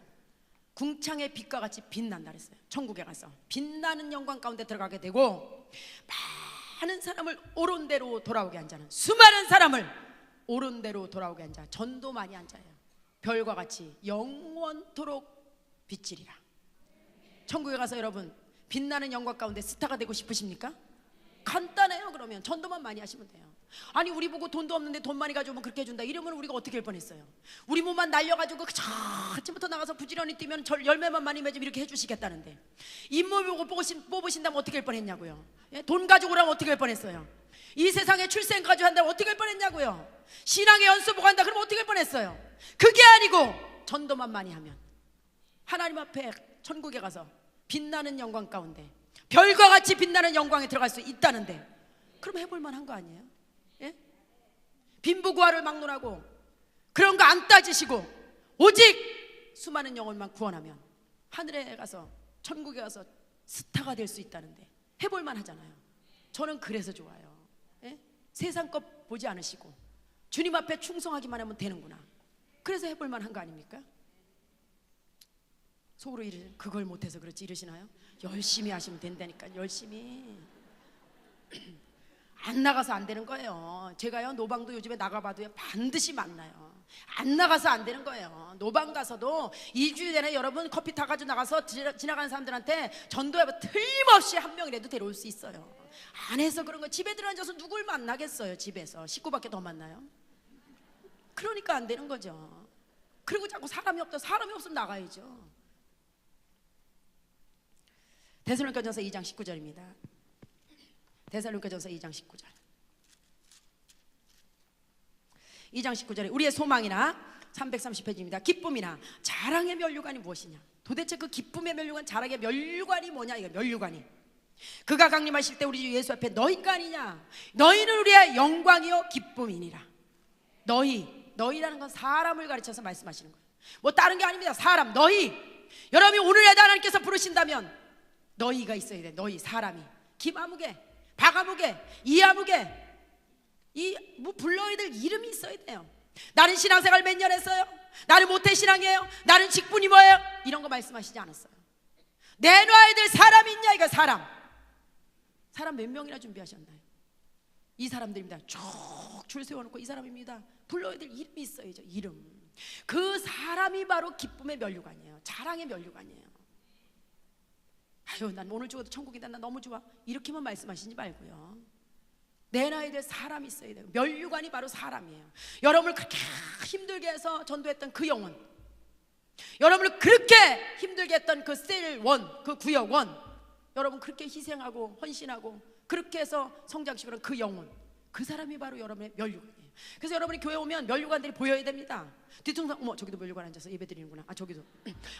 궁창의 빛과 같이 빛난다 그랬어요. 천국에 가서 빛나는 영광 가운데 들어가게 되고 많은 사람을 옳은 대로 돌아오게 한 자는 수많은 사람을 옳은 대로 돌아오게 한 자 전도 많이 한 자예요. 별과 같이 영원토록 빛이리라. 천국에 가서 여러분 빛나는 영광 가운데 스타가 되고 싶으십니까? 간단해요. 그러면 전도만 많이 하시면 돼요. 아니 우리 보고 돈도 없는데 돈 많이 가져오면 그렇게 해준다 이러면 우리가 어떻게 할 뻔했어요. 우리 몸만 날려가지고 그저 아침부터 나가서 부지런히 뛰면 열매만 많이 맺으면 이렇게 해주시겠다는데 잇몸 보고 뽑으신다면 어떻게 할 뻔했냐고요. 예? 돈 가지고 오라면 어떻게 할 뻔했어요. 이 세상에 출생 가지고 한다면 어떻게 할 뻔했냐고요. 신앙의 연수 보고 한다 그러면 어떻게 할 뻔했어요. 그게 아니고 전도만 많이 하면 하나님 앞에 천국에 가서 빛나는 영광 가운데 별과 같이 빛나는 영광에 들어갈 수 있다는데 그럼 해볼 만한 거 아니에요? 예? 빈부구화를 막론하고 그런 거 안 따지시고 오직 수많은 영혼만 구원하면 하늘에 가서 천국에 가서 스타가 될 수 있다는데 해볼 만하잖아요. 저는 그래서 좋아요. 예? 세상 것 보지 않으시고 주님 앞에 충성하기만 하면 되는구나. 그래서 해볼 만한 거 아닙니까? 속으로 그걸 못해서 그렇지 이러시나요? 열심히 하시면 된다니까. 열심히 안 나가서 안 되는 거예요. 제가요 노방도 요즘에 나가봐도요 반드시 만나요. 안 나가서 안 되는 거예요. 노방 가서도 2주일 내내 여러분 커피 타가지고 나가서 지나가는 사람들한테 전도해봐 틀림없이 한 명이라도 데려올 수 있어요. 안 해서 그런 거. 집에 들어앉아서 누굴 만나겠어요. 집에서 식구밖에 더 만나요. 그러니까 안 되는 거죠. 그리고 자꾸 사람이 없다. 사람이 없으면 나가야죠. 데살로니가전서 2장 19절입니다. 데살로니가전서 2장 19절. 2장 19절에 우리의 소망이나 330페이지입니다. 기쁨이나 자랑의 면류관이 무엇이냐. 도대체 그 기쁨의 면류관, 자랑의 면류관이 뭐냐. 이거 면류관이 그가 강림하실 때 우리 주 예수 앞에 너희가 아니냐. 너희는 우리의 영광이요 기쁨이니라. 너희라는 건 사람을 가르쳐서 말씀하시는 거예요. 뭐 다른 게 아닙니다. 사람, 너희. 여러분이 오늘에도 하나님께서 부르신다면 너희가 있어야 돼. 너희 사람이 김아무개, 박아무개, 이아무개 뭐 불러야 될 이름이 있어야 돼요. 나는 신앙생활 몇 년 했어요. 나는 모태신앙이에요. 나는 직분이 뭐예요. 이런 거 말씀하시지 않았어요. 내놔야 될 사람이 있냐. 이거 사람 몇 명이나 준비하셨나요? 이 사람들입니다. 쭉 줄 세워놓고 이 사람입니다. 불러야 될 이름이 있어야죠. 이름. 그 사람이 바로 기쁨의 면류관이에요. 자랑의 면류관이에요. 아유 난 오늘 죽어도 천국이다. 난 너무 좋아. 이렇게만 말씀하시지 말고요. 내놔야 될 사람이 있어야 돼요. 면류관이 바로 사람이에요. 여러분을 그렇게 힘들게 해서 전도했던 그 영혼, 여러분을 그렇게 힘들게 했던 그 셀원, 그 구역원, 여러분 그렇게 희생하고 헌신하고 그렇게 해서 성장시키는 그 영혼, 그 사람이 바로 여러분의 면류관이에요. 그래서 여러분이 교회 오면 면류관들이 보여야 됩니다. 뒤통수 어머 저기도 면류관 앉아서 예배 드리는구나. 아 저기도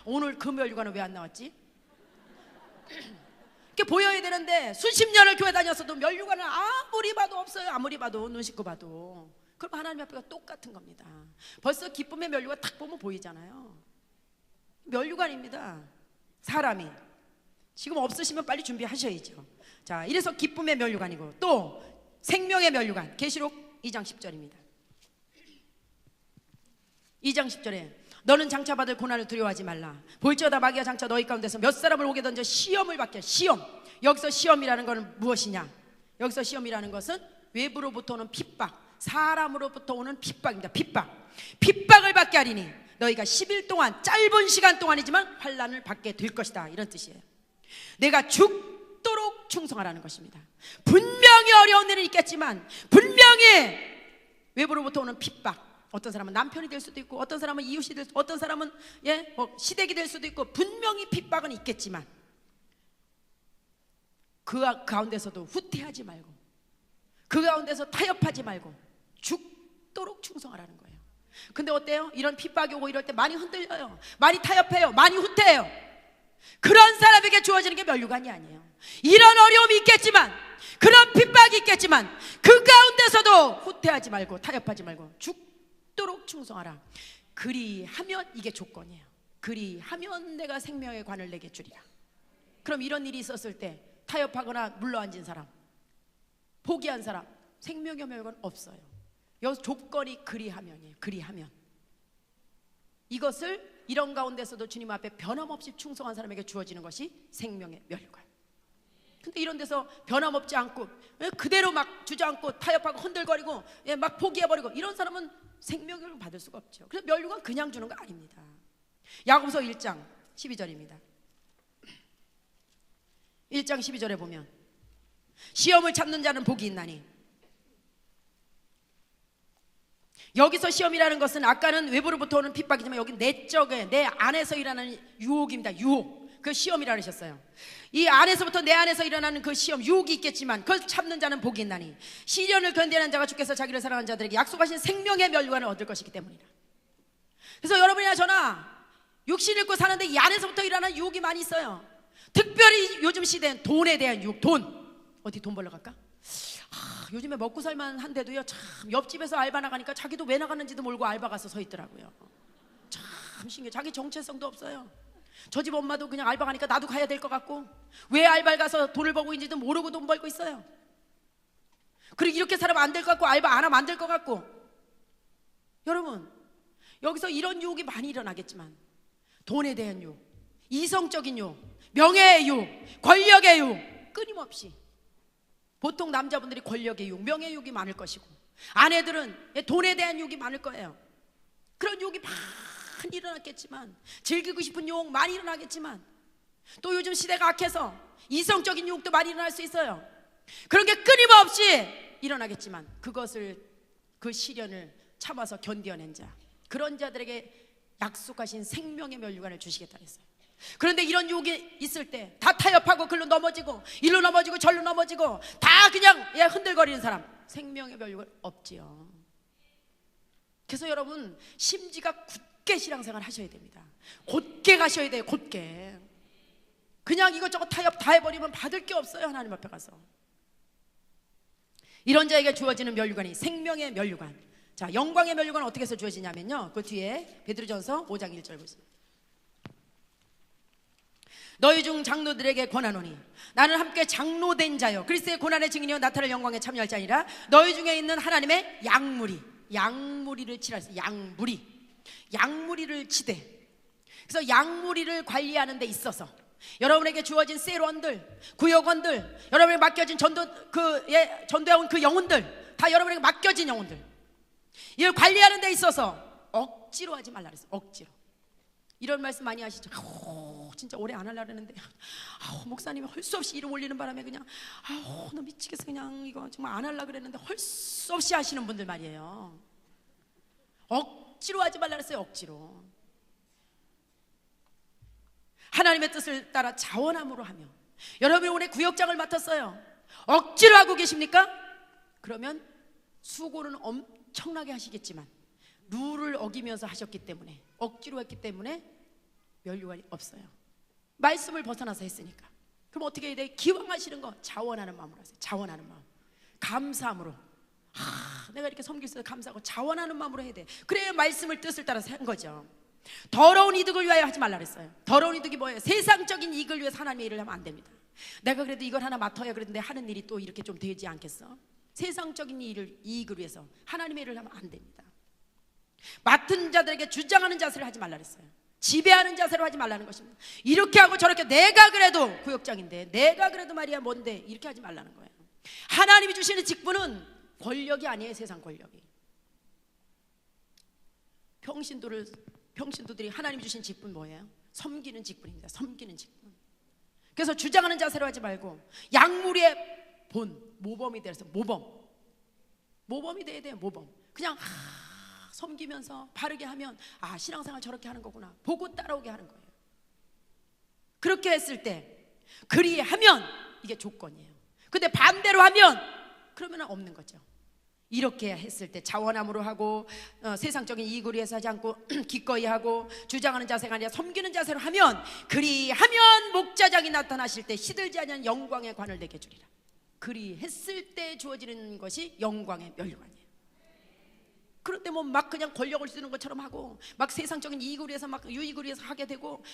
오늘 그 면류관은 왜 안 나왔지? 이렇게 보여야 되는데 수십 년을 교회 다녔어도 면류관은 아무리 봐도 없어요. 아무리 봐도 눈 씻고 봐도. 그럼 하나님 앞에가 똑같은 겁니다. 벌써 기쁨의 면류관 딱 보면 보이잖아요. 면류관입니다. 사람이 지금 없으시면 빨리 준비하셔야죠. 자, 이래서 기쁨의 면류관이고 또 생명의 면류관. 계시록 2장 10절입니다. 2장 10절에 너는 장차 받을 고난을 두려워하지 말라. 볼지어다 마귀가 장차 너희 가운데서 몇 사람을 오게 던져 시험을 받게. 시험. 여기서 시험이라는 것은 무엇이냐? 여기서 시험이라는 것은 외부로부터 오는 핍박, 사람으로부터 오는 핍박입니다. 핍박을 받게 하리니 너희가 10일 동안, 짧은 시간 동안이지만 환난을 받게 될 것이다. 이런 뜻이에요. 내가 죽도록 충성하라는 것입니다. 분명히 어려운 일은 있겠지만 분명히 외부로부터 오는 핍박, 어떤 사람은 남편이 될 수도 있고 어떤 사람은 이웃이 될 수도, 어떤 사람은 시댁이 될 수도 있고 분명히 핍박은 있겠지만 그 가운데서도 후퇴하지 말고 그 가운데서 타협하지 말고 죽도록 충성하라는 거예요. 근데 어때요? 이런 핍박이 오고 이럴 때 많이 흔들려요. 많이 타협해요. 많이 후퇴해요. 그런 사람에게 주어지는 게 면류관이 아니에요. 이런 어려움이 있겠지만, 그런 핍박이 있겠지만, 그 가운데서도 후퇴하지 말고 타협하지 말고 죽도록 충성하라. 그리하면, 이게 조건이에요. 그리하면 내가 생명의 관을 내게 주리라. 그럼 이런 일이 있었을 때 타협하거나 물러앉은 사람, 포기한 사람, 생명의 멸관 없어요. 여기서 조건이 그리하면이에요. 그리하면. 이것을 이런 가운데서도 주님 앞에 변함없이 충성한 사람에게 주어지는 것이 생명의 멸관. 근데 이런 데서 변함없지 않고 그대로 막 주저앉고 타협하고 흔들거리고 막 포기해버리고 이런 사람은 생명을 받을 수가 없죠. 그래서 멸관 그냥 주는 거 아닙니다. 야고보서 1장 12절입니다. 1장 12절에 보면 시험을 참는 자는 복이 있나니. 여기서 시험이라는 것은 아까는 외부로부터 오는 핍박이지만 여기 내적에 내 안에서 일어나는 유혹입니다. 유혹. 그 시험이라 하셨어요. 이 안에서부터 내 안에서 일어나는 그 시험, 유혹이 있겠지만 그걸 참는 자는 복이 있나니 시련을 견디는 자가 주께서 자기를 사랑하는 자들에게 약속하신 생명의 멸류관을 얻을 것이기 때문이라. 그래서 여러분이나 저나 육신 잃고 사는데 이 안에서부터 일어나는 유혹이 많이 있어요. 특별히 요즘 시대엔 돈에 대한 유혹. 돈. 어디 돈 벌러 갈까? 요즘에 먹고 살만 한데도요, 참 옆집에서 알바 나가니까 자기도 왜 나갔는지도 모르고 알바 가서 서 있더라고요. 참 신기해. 자기 정체성도 없어요. 저 집 엄마도 그냥 알바 가니까 나도 가야 될 것 같고, 왜 알바 가서 돈을 벌고 있는지도 모르고 돈 벌고 있어요. 그리고 이렇게 살아면 안 될 것 같고 알바 안 하면 안 될 것 같고. 여러분, 여기서 이런 유혹이 많이 일어나겠지만 돈에 대한 유혹, 이성적인 유혹, 명예의 유혹, 권력의 유혹, 끊임없이. 보통 남자분들이 권력의 유혹, 명예의 유혹이 많을 것이고, 아내들은 돈에 대한 유혹이 많을 거예요. 그런 유혹이 많이 일어났겠지만, 즐기고 싶은 유혹 많이 일어나겠지만, 또 요즘 시대가 악해서 이성적인 유혹도 많이 일어날 수 있어요. 그런 게 끊임없이 일어나겠지만 그것을, 그 시련을 참아서 견뎌낸 자, 그런 자들에게 약속하신 생명의 멸류관을 주시겠다 했어요. 그런데 이런 유혹이 있을 때 다 타협하고 글로 넘어지고 일로 넘어지고 절로 넘어지고 다 그냥 흔들거리는 사람, 생명의 멸류관 없지요. 그래서 여러분, 심지가 굳게 신앙생활 하셔야 됩니다. 곧게 가셔야 돼요. 곧게. 그냥 이것저것 타협 다 해버리면 받을 게 없어요. 하나님 앞에 가서. 이런 자에게 주어지는 멸류관이 생명의 멸류관. 자, 영광의 멸류관은 어떻게 해서 주어지냐면요, 그 뒤에 베드로전서 5장 1절 보세요. 너희 중 장로들에게 권하노니 나는 함께 장로된 자요 그리스도의 고난의 증인이요 나타날 영광에 참여할 자니라. 너희 중에 있는 하나님의 양무리를 치라. 양무리를 치되. 그래서 양무리를 관리하는 데 있어서 여러분에게 주어진 세론들, 구역원들, 여러분에게 맡겨진 전도해온 그 영혼들, 다 여러분에게 맡겨진 영혼들, 이걸 관리하는 데 있어서 억지로 하지 말라 그랬어요. 억지로. 이런 말씀 많이 하시죠. 진짜 오래 안 하려고 했는데 목사님이 헐 수 없이 이름 올리는 바람에 그냥 너 미치겠어, 그냥 이거 정말 안 하려고 그랬는데 헐 수 없이 하시는 분들 말이에요. 억지로 하지 말라 그랬어요. 억지로. 하나님의 뜻을 따라 자원함으로 하며. 여러분이 올해 구역장을 맡았어요. 억지로 하고 계십니까? 그러면 수고는 엄청나게 하시겠지만 룰을 어기면서 하셨기 때문에, 억지로 했기 때문에 멸류관이 없어요. 말씀을 벗어나서 했으니까. 그럼 어떻게 해야 돼? 기왕 하시는 거 자원하는 마음으로 하세요. 자원하는 마음, 감사함으로. 내가 이렇게 섬길 수 있어서 감사하고 자원하는 마음으로 해야 돼. 그래야 말씀을 뜻을 따라서 한 거죠. 더러운 이득을 위하여 하지 말라 그랬어요. 더러운 이득이 뭐예요? 세상적인 이익을 위해서 하나님의 일을 하면 안 됩니다. 내가 그래도 이걸 하나 맡아야 그랬는데 하는 일이 또 이렇게 좀 되지 않겠어? 세상적인 이익을 위해서 하나님의 일을 하면 안 됩니다. 맡은 자들에게 주장하는 자세를 하지 말라 그랬어요. 지배하는 자세로 하지 말라는 것입니다. 이렇게 하고 저렇게, 내가 그래도 구역장인데, 내가 그래도 말이야 뭔데, 이렇게 하지 말라는 거예요. 하나님이 주시는 직분은 권력이 아니에요. 세상 권력이. 평신도들이 하나님이 주신 직분 뭐예요? 섬기는 직분입니다. 섬기는 직분. 그래서 주장하는 자세로 하지 말고 양무리의 모범이 돼서 모범이 돼야 돼요. 모범. 그냥 섬기면서 바르게 하면 신앙생활 저렇게 하는 거구나 보고 따라오게 하는 거예요. 그렇게 했을 때, 그리하면 이게 조건이에요. 근데 반대로 하면 그러면 없는 거죠. 이렇게 했을 때 자원함으로 하고 세상적인 이익을 위해서 하지 않고 기꺼이 하고 주장하는 자세가 아니라 섬기는 자세로 하면, 그리하면 목자장이 나타나실 때 시들지 않은 영광의 관을 내게 주리라. 그리했을 때 주어지는 것이 영광의 면류관이에요. 그런데 뭐 막 그냥 권력을 쓰는 것처럼 하고 막 세상적인 이익을 위해서 막 유익을 위해서 하게 되고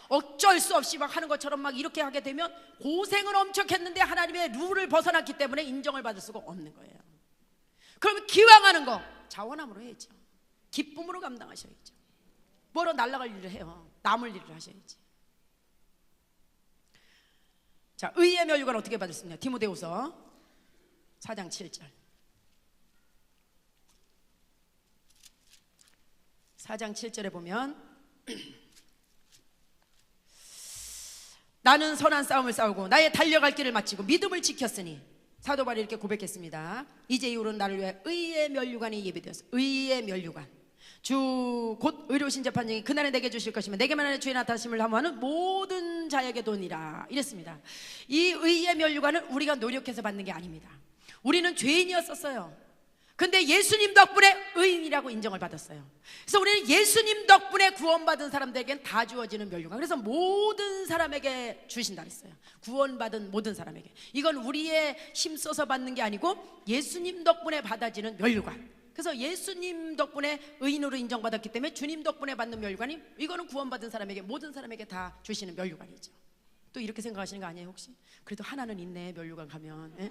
어쩔 수 없이 막 하는 것처럼 막 이렇게 하게 되면 고생을 엄청 했는데 하나님의 룰을 벗어났기 때문에 인정을 받을 수가 없는 거예요. 그러면 기왕하는 거 자원함으로 해야죠. 기쁨으로 감당하셔야죠. 뭐로 날아갈 일을 해요. 남을 일을 하셔야지. 자, 의의 면류관 어떻게 받았습니까? 디모데후서 4장 7절. 4장 7절에 보면 나는 선한 싸움을 싸우고 나의 달려갈 길을 마치고 믿음을 지켰으니, 사도 바울이 이렇게 고백했습니다. 이제 이후로는 나를 위해 의의 면류관이 예비되었어. 의의 면류관, 주 곧 의로우신 재판장이 그날에 내게 주실 것이며 내게만 하는 주의 나타나심을 하무하는 모든 자에게 도니라 이랬습니다. 이 의의 면류관은 우리가 노력해서 받는 게 아닙니다. 우리는 죄인이었었어요. 근데 예수님 덕분에 의인이라고 인정을 받았어요. 그래서 우리는 예수님 덕분에 구원받은 사람들에게는 다 주어지는 면류관. 그래서 모든 사람에게 주신다 그랬어요. 구원받은 모든 사람에게. 이건 우리의 힘써서 받는 게 아니고 예수님 덕분에 받아지는 면류관. 그래서 예수님 덕분에 의인으로 인정받았기 때문에 주님 덕분에 받는 면류관이, 이거는 구원받은 사람에게, 모든 사람에게 다 주시는 면류관이죠. 또 이렇게 생각하시는 거 아니에요 혹시? 그래도 하나는 있네 면류관 가면. 예?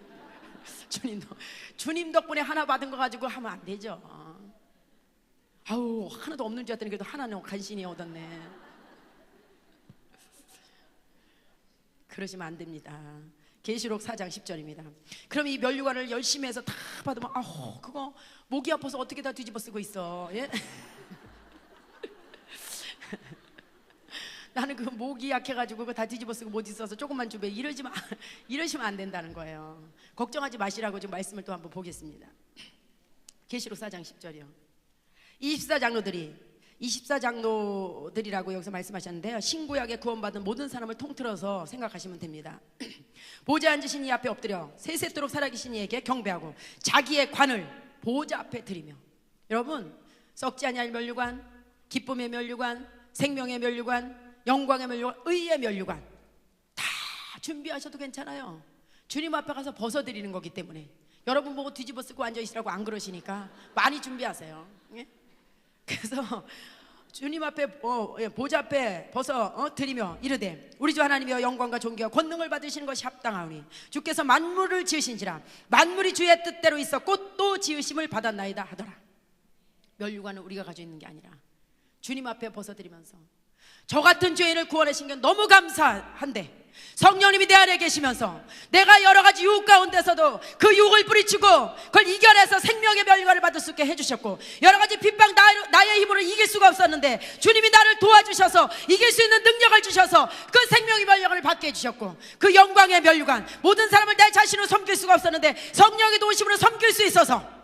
주님 덕분에 하나 받은 거 가지고 하면 안 되죠. 아우, 하나도 없는 줄 알았더니 그래도 하나는 간신히 얻었네. 그러시면 안 됩니다. 계시록 4장 10절입니다. 그럼 이 면류관을 열심히 해서 다 받으면 아우, 그거 목이 아파서 어떻게 다 뒤집어 쓰고 있어. 예? 나는 그 목이 약해가지고 그거 다 뒤집어 쓰고 못 있어서 조금만 주면 이러시면 안 된다는 거예요. 걱정하지 마시라고 지금 말씀을 또 한번 보겠습니다. 계시록 4장 10절이요. 24장로들이라고 여기서 말씀하셨는데요, 신구약에 구원받은 모든 사람을 통틀어서 생각하시면 됩니다. 보좌 앉으신 이 앞에 엎드려 세세토록 살아계신 이에게 경배하고 자기의 관을 보좌 앞에 드리며. 여러분, 썩지 아니할 면류관, 기쁨의 면류관, 생명의 면류관, 영광의 면류관, 의의 면류관 다 준비하셔도 괜찮아요. 주님 앞에 가서 벗어드리는 거기 때문에. 여러분 보고 뒤집어 쓰고 앉아있으라고 안 그러시니까 많이 준비하세요. 예? 그래서 주님 앞에 보좌 앞에 벗어 드리며 이르되, 우리 주 하나님이여 영광과 존귀와 권능을 받으시는 것이 합당하오니 주께서 만물을 지으신지라 만물이 주의 뜻대로 있었고 또 지으심을 받았나이다 하더라. 면류관은 우리가 가지고 있는 게 아니라 주님 앞에 벗어드리면서, 저 같은 죄인을 구원하신 게 너무 감사한데 성령님이 내 안에 계시면서 내가 여러 가지 유혹 가운데서도 그 유혹을 뿌리치고 그걸 이겨내서 생명의 면류관을 받을 수 있게 해주셨고, 여러 가지 핍박 나의 힘으로 이길 수가 없었는데 주님이 나를 도와주셔서 이길 수 있는 능력을 주셔서 그 생명의 면류관을 받게 해주셨고, 그 영광의 면류관, 모든 사람을 내 자신으로 섬길 수가 없었는데 성령의 도우심으로 섬길 수 있어서,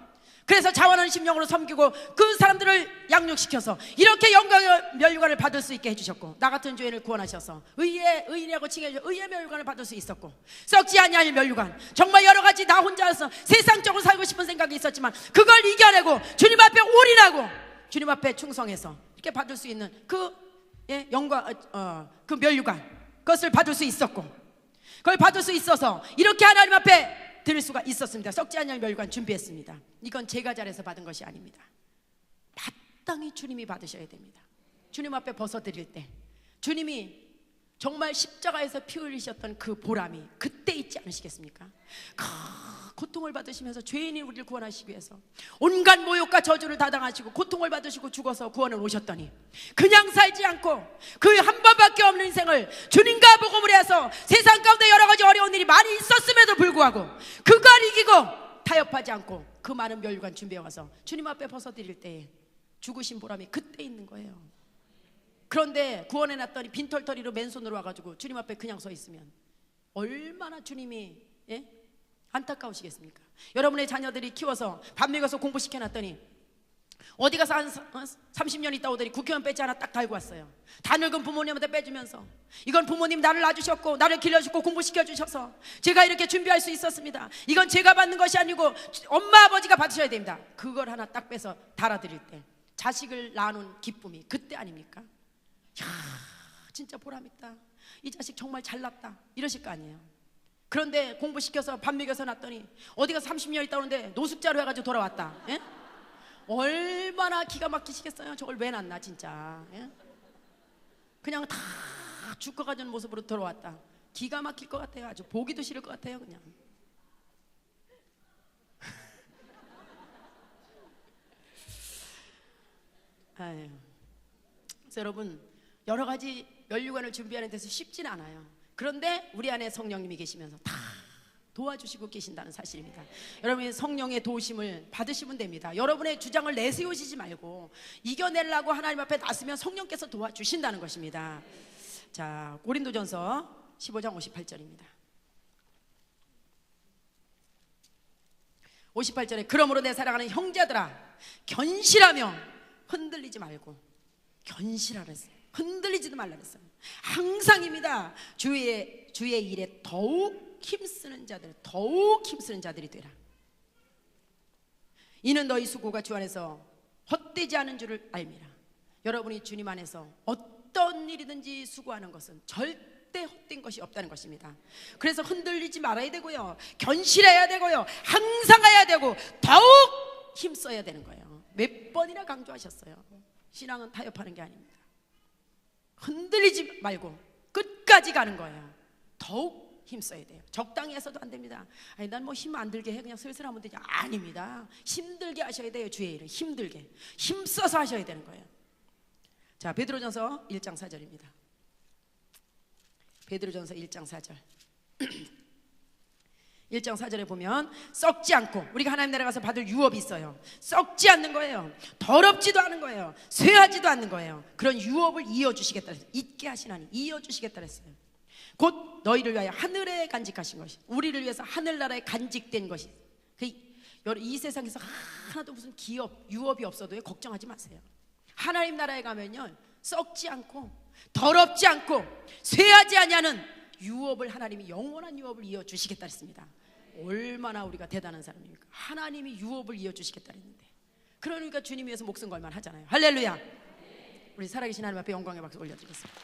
그래서 자원하는 심령으로 섬기고 그 사람들을 양육시켜서 이렇게 영광의 면류관을 받을 수 있게 해주셨고, 나 같은 죄인을 구원하셔서 의인이라고 칭해주셔 의의 면류관을 받을 수 있었고, 썩지 아니할 면류관, 정말 여러 가지 나 혼자서 세상적으로 살고 싶은 생각이 있었지만 그걸 이겨내고 주님 앞에 올인하고 주님 앞에 충성해서 이렇게 받을 수 있는 그 영광, 그 면류관, 그것을 받을 수 있었고, 그걸 받을 수 있어서 이렇게 하나님 앞에 드릴 수가 있었습니다. 썩지 않을 면류관 준비했습니다. 이건 제가 잘해서 받은 것이 아닙니다. 마땅히 주님이 받으셔야 됩니다. 주님 앞에 벗어드릴 때 주님이 정말 십자가에서 피 흘리셨던 그 보람이 그때 있지 않으시겠습니까? 고통을 받으시면서 죄인인 우리를 구원하시기 위해서 온갖 모욕과 저주를 다 당하시고 고통을 받으시고 죽어서 구원을 오셨더니, 그냥 살지 않고 그 한 번밖에 없는 인생을 주님과 복음을 해서 세상 가운데 여러 가지 어려운 일이 많이 있었음에도 불구하고 그걸 이기고 타협하지 않고 그 많은 면류관 준비해 와서 주님 앞에 벗어드릴 때에 죽으신 보람이 그때 있는 거예요. 그런데 구원해놨더니 빈털터리로 맨손으로 와가지고 주님 앞에 그냥 서 있으면 얼마나 주님이 안타까우시겠습니까? 여러분의 자녀들이 키워서 밥 먹여서 공부시켜놨더니 어디 가서 한 30년 있다 오더니 국회의원 배지 하나 딱 달고 왔어요. 다 늙은 부모님한테 빼주면서, 이건 부모님 나를 낳아주셨고 나를 길러주셨고 공부시켜주셔서 제가 이렇게 준비할 수 있었습니다. 이건 제가 받는 것이 아니고 엄마 아버지가 받으셔야 됩니다. 그걸 하나 딱 빼서 달아드릴 때 자식을 낳아놓은 기쁨이 그때 아닙니까? 야, 진짜 보람있다, 이 자식 정말 잘났다, 이러실 거 아니에요. 그런데 공부시켜서 밥 먹여서 낳았더니 어디 가서 30년 있다 오는데 노숙자로 해가지고 돌아왔다. 예? 얼마나 기가 막히시겠어요. 저걸 왜 낳나 진짜. 예? 그냥 다 죽어가는 모습으로 돌아왔다. 기가 막힐 것 같아요. 아주 보기도 싫을 것 같아요. 그냥. 아유. 그래서 여러분, 여러 가지 면류관을 준비하는 데서 쉽진 않아요. 그런데 우리 안에 성령님이 계시면서 다 도와주시고 계신다는 사실입니다. 여러분이 성령의 도우심을 받으시면 됩니다. 여러분의 주장을 내세우시지 말고 이겨내려고 하나님 앞에 나서면 성령께서 도와주신다는 것입니다. 자, 고린도전서 15장 58절입니다. 58절에 그러므로 내 사랑하는 형제들아 견실하며 흔들리지 말고, 견실하라 했어요. 흔들리지도 말라 그랬어요. 항상입니다. 주의 일에 더욱 힘쓰는 자들이 되라. 이는 너희 수고가 주 안에서 헛되지 않은 줄을 알미라. 여러분이 주님 안에서 어떤 일이든지 수고하는 것은 절대 헛된 것이 없다는 것입니다. 그래서 흔들리지 말아야 되고요, 견실해야 되고요, 항상 해야 되고 더욱 힘써야 되는 거예요. 몇 번이나 강조하셨어요. 신앙은 타협하는 게 아닙니다. 흔들리지 말고 끝까지 가는 거예요. 더욱 힘써야 돼요. 적당히 해서도 안 됩니다. 아니, 난 뭐 힘 안 들게 해, 그냥 슬슬 하면 되지. 아닙니다. 힘들게 하셔야 돼요. 주의 일은 힘들게, 힘써서 하셔야 되는 거예요. 자, 베드로전서 1장 4절입니다. 베드로전서 1장 4절 1장 4절에 보면 썩지 않고, 우리가 하나님 나라 가서 받을 유업이 있어요. 썩지 않는 거예요. 더럽지도 않은 거예요. 쇠하지도 않는 거예요. 그런 유업을 이어주시겠다 했어요. 잊게 하시나니 이어주시겠다 했어요. 곧 너희를 위하여 하늘에 간직하신 것이, 우리를 위해서 하늘나라에 간직된 것이. 이 세상에서 하나도 무슨 기업, 유업이 없어도 걱정하지 마세요. 하나님 나라에 가면요, 썩지 않고 더럽지 않고 쇠하지 아니하는 유업을, 하나님이 영원한 유업을 이어주시겠다 했습니다. 얼마나 우리가 대단한 사람입니까? 하나님이 유업을 이어주시겠다 했는데, 그러니까 주님 위해서 목숨 걸만 하잖아요. 할렐루야. 우리 살아계신 하나님 앞에 영광의 박수 올려드리겠습니다.